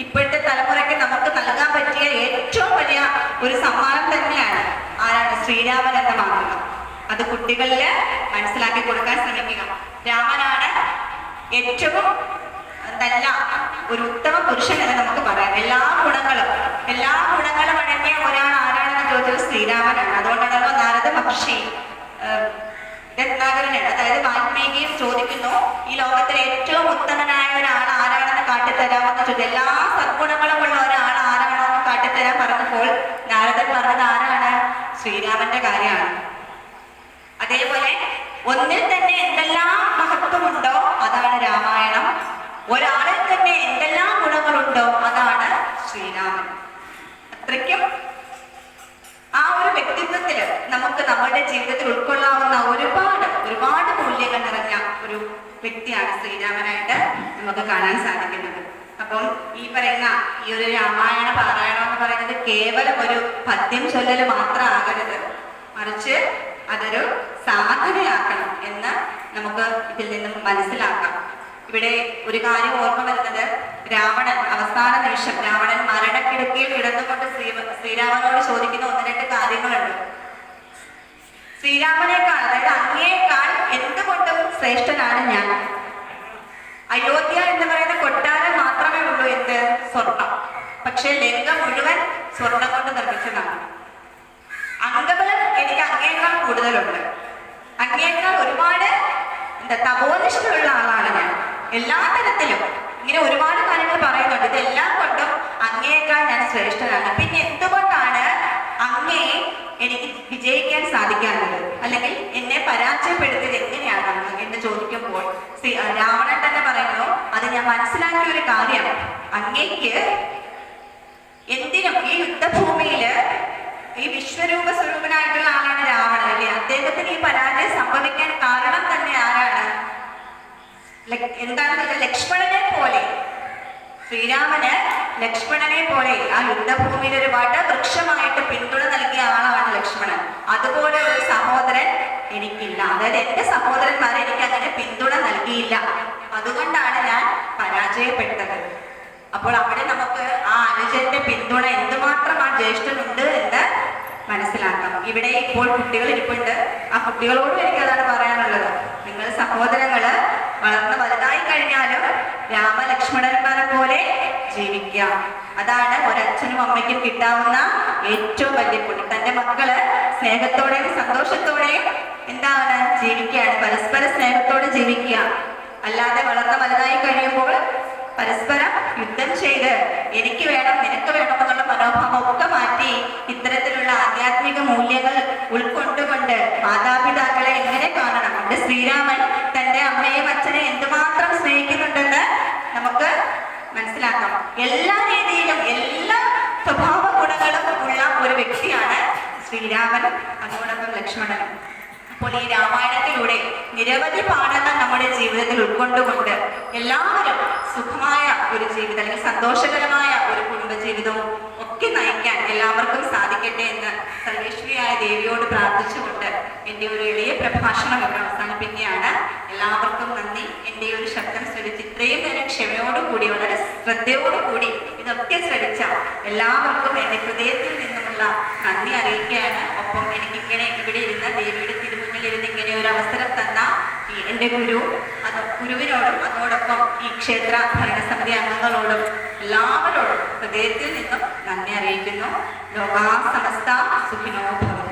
ഇപ്പോഴത്തെ തലമുറയ്ക്ക് നമുക്ക് നൽകാൻ പറ്റിയ ഏറ്റവും വലിയ ഒരു സമ്മാനം തന്നെയാണ് ആരാണ്, ശ്രീരാമൻ എന്ന മാതൃക. അത് കുട്ടികളിൽ മനസ്സിലാക്കി കൊടുക്കാൻ ശ്രമിക്കുക. രാമനാണ് ഏറ്റവും നല്ല ഒരു ഉത്തമ പുരുഷൻ എന്ന് നമുക്ക് പറയാം. എല്ലാ ഗുണങ്ങളും അടങ്ങിയ ഒരാൾ ആരാണെന്ന് ചോദിച്ചത് ശ്രീരാമനാണ്. അതുകൊണ്ടാണല്ലോ നാരദ മഹർഷി രത്നാകരനാണ്, അതായത് വാൽമീകിയും ചോദിക്കുന്നു, ഈ ലോകത്തിലെ ഏറ്റവും ഉത്തമനായ ഒരാൾ ആരാണെന്ന് കാട്ടിത്തരാമെന്ന് ചോദിച്ചു. എല്ലാ സദ്ഗുണങ്ങളും ഉള്ള ഒരാൾ ആരാണോ എന്ന് കാട്ടിത്തരാൻ പറഞ്ഞപ്പോൾ നാരദൻ പറഞ്ഞത് ആരാണ്, ശ്രീരാമന്റെ കാര്യമാണ്. അതേപോലെ ഒന്നിൽ തന്നെ എന്തെല്ലാം മഹത്വമുണ്ടോ അതാണ് രാമായണം, ഒരാളിൽ തന്നെ എന്തെല്ലാം ഗുണങ്ങളുണ്ടോ അതാണ് ശ്രീരാമൻ. അത്രയ്ക്കും ആ ഒരു വ്യക്തിത്വത്തില് നമുക്ക് നമ്മുടെ ജീവിതത്തിൽ ഉൾക്കൊള്ളാവുന്ന ഒരുപാട് മൂല്യങ്ങൾ നിറഞ്ഞ ഒരു വ്യക്തിയാണ് ശ്രീരാമനായിട്ട് നമുക്ക് കാണാൻ സാധിക്കുന്നത്. അപ്പം ഈ പറയുന്ന ഈ ഒരു രാമായണ പാരായണം എന്ന് പറയുന്നത് കേവലം ഒരു പദ്യം ചൊല്ലല് മാത്രം ആകരുത്, മറിച്ച് അതൊരു സാധനയാക്കണം എന്ന് നമുക്ക് ഇതിൽ നിന്നും മനസ്സിലാക്കാം. ഇവിടെ ഒരു കാര്യം ഓർമ്മ വരുന്നത്, രാവണൻ അവസാന നിമിഷം രാവണൻ മരണക്കിടക്കയിൽ കിടന്നുകൊണ്ട് ശ്രീരാമനോട് ചോദിക്കുന്ന 1-2 കാര്യങ്ങളുണ്ട്. ശ്രീരാമനേക്കാൾ, അതായത് അങ്ങയേക്കാൾ എന്തുകൊണ്ടും ശ്രേഷ്ഠനാണ് ഞാൻ. അയോധ്യ എന്ന് പറയുന്ന കൊട്ടാരം മാത്രമേ ഉള്ളൂ എന്ത്? സ്വർണം. പക്ഷെ ലങ്ക മുഴുവൻ സ്വർണം കൊണ്ട് നിർമ്മിച്ചതാണ്. അംഗബലം എനിക്ക് അങ്ങയേക്കാൾ കൂടുതലുണ്ട്. അങ്ങയേക്കാൾ ഒരുപാട് തപോനിഷ്ഠയുള്ള ആളാണ് ഞാൻ. എല്ലാ തരത്തിലും ഇങ്ങനെ ഒരുപാട് കാര്യങ്ങൾ പറയുന്നുണ്ട്. ഇതെല്ലാം കൊണ്ടും അങ്ങയേക്കാൾ ഞാൻ ശ്രേഷ്ഠനാണ്. പിന്നെ എന്തുകൊണ്ടാണ് അങ്ങയെ എനിക്ക് വിജയിക്കാൻ സാധിക്കാറുള്ളത്, അല്ലെങ്കിൽ എന്നെ പരാജയപ്പെടുത്തിയത് എങ്ങനെയാണ് എന്ന് ചോദിക്കുമ്പോൾ രാവണൻ തന്നെ പറയുന്നു, അത് ഞാൻ മനസ്സിലാക്കിയ ഒരു കാര്യം, അങ്ങേക്ക് എന്തിനും ഈ യുദ്ധഭൂമിയില് ഈ വിശ്വരൂപ സ്വരൂപനായിട്ടുള്ള ആളാണ് രാവണൻ അല്ലേ. അദ്ദേഹത്തിന് ഈ പരാജയം സംഭവിക്കാൻ കാരണം തന്നെ ആരാണ്? എന്താണെന്ന് ലക്ഷ്മണനെ പോലെ, ശ്രീരാമന് ലക്ഷ്മണനെ പോലെ ആ യുദ്ധഭൂമിയിൽ ഒരു വടവൃക്ഷമായിട്ട് പിന്തുണ നൽകിയ ആളാണ് ലക്ഷ്മണൻ. അതുപോലെ ഒരു സഹോദരൻ എനിക്കില്ല. അതായത് എന്റെ സഹോദരന്മാരെ എനിക്ക് അങ്ങനെ പിന്തുണ നൽകിയില്ല. അതുകൊണ്ടാണ് ഞാൻ പരാജയപ്പെട്ടത്. അപ്പോൾ അവിടെ നമുക്ക് ആ അനുജന്റെ പിന്തുണ എന്തുമാത്രം ആ ജ്യേഷ്ഠനുണ്ട് എന്ന് മനസ്സിലാക്കാം. ഇവിടെ ഇപ്പോൾ കുട്ടികൾ ഇരിപ്പുണ്ട്. ആ കുട്ടികളോടും എനിക്ക് അതാണ് പറയാനുള്ളത്. നിങ്ങൾ സഹോദരങ്ങള് വളർന്ന് വലുതായി കഴിഞ്ഞാലും രാമലക്ഷ്മണന്മാരെ പോലെ ജീവിക്കുക. അതാണ് ഒരച്ഛനും അമ്മയ്ക്കും കിട്ടാവുന്ന ഏറ്റവും വലിയ പുണ്യം. തന്റെ മക്കള് സ്നേഹത്തോടെയും സന്തോഷത്തോടെയും എന്താണ് ജീവിക്കുകയാണ്, പരസ്പര സ്നേഹത്തോടെ ജീവിക്കുക. അല്ലാതെ വളർന്ന് വലുതായി കഴിയുമ്പോൾ പരസ്പരം യുദ്ധം ചെയ്ത് എനിക്ക് വേണം നിനക്ക് വേണം എന്നുള്ള മനോഭാവം ഒക്കെ മാറ്റി ഇത്തരത്തിലുള്ള ആധ്യാത്മിക മൂല്യങ്ങൾ ഉൾക്കൊണ്ടുകൊണ്ട് മാതാപിതാക്കളെ എങ്ങനെ കാണണം. അവിടെ ശ്രീരാമൻ തന്റെ അമ്മയെയും അച്ഛനെയും എന്തുമാത്രം സ്നേഹിക്കുന്നുണ്ടെന്ന് നമുക്ക് മനസ്സിലാക്കാം. എല്ലാ രീതിയിലും എല്ലാ സ്വഭാവ ഗുണങ്ങളും ഉള്ള ഒരു വ്യക്തിയാണ് ശ്രീരാമൻ, അതോടൊപ്പം ലക്ഷ്മണനും. അപ്പോൾ ഈ രാമായണത്തിലൂടെ നിരവധി പാഠങ്ങൾ നമ്മുടെ ജീവിതത്തിൽ ഉൾക്കൊണ്ടുകൊണ്ട് എല്ലാവരും സുഖമായ ഒരു ജീവിതം അല്ലെങ്കിൽ സന്തോഷകരമായ ഒരു കുടുംബജീവിതവും ഒക്കെ നയിക്കാൻ എല്ലാവർക്കും സാധിക്കട്ടെ എന്ന് സർവേശ്വരിയായ ദേവിയോട് പ്രാർത്ഥിച്ചുകൊണ്ട് എൻ്റെ ഒരു എളിയ പ്രഭാഷണം ഇവിടെ അവസാനിപ്പിക്കുകയാണ്. എല്ലാവർക്കും നന്ദി. എൻ്റെ ഒരു ശബ്ദം ശ്രദ്ധിച്ച് ഇത്രയും നേരം ക്ഷമയോടുകൂടി വളരെ ശ്രദ്ധയോടുകൂടി ഇതൊക്കെ ശ്രദ്ധിച്ച എല്ലാവർക്കും എൻ്റെ ഹൃദയത്തിൽ നിന്നുമുള്ള നന്ദി അറിയിക്കുകയാണ്. ഒപ്പം എനിക്കിങ്ങനെ ഇവിടെ ഇരുന്ന ദേവിയുടെ തിരുമുന്നിലിരുന്ന് ഇങ്ങനെ ഒരു അവസരം തന്ന എൻ്റെ ഗുരുവിനോടും അതോടൊപ്പം ഈ ക്ഷേത്ര ഭരണസമിതി അംഗങ്ങളോടും എല്ലാവരോടും ഹൃദയത്തിൽ നിന്നും നന്ദി അറിയിക്കുന്നു. ലോകാ സമസ്ത സുഖിനോ ഭവന്തു.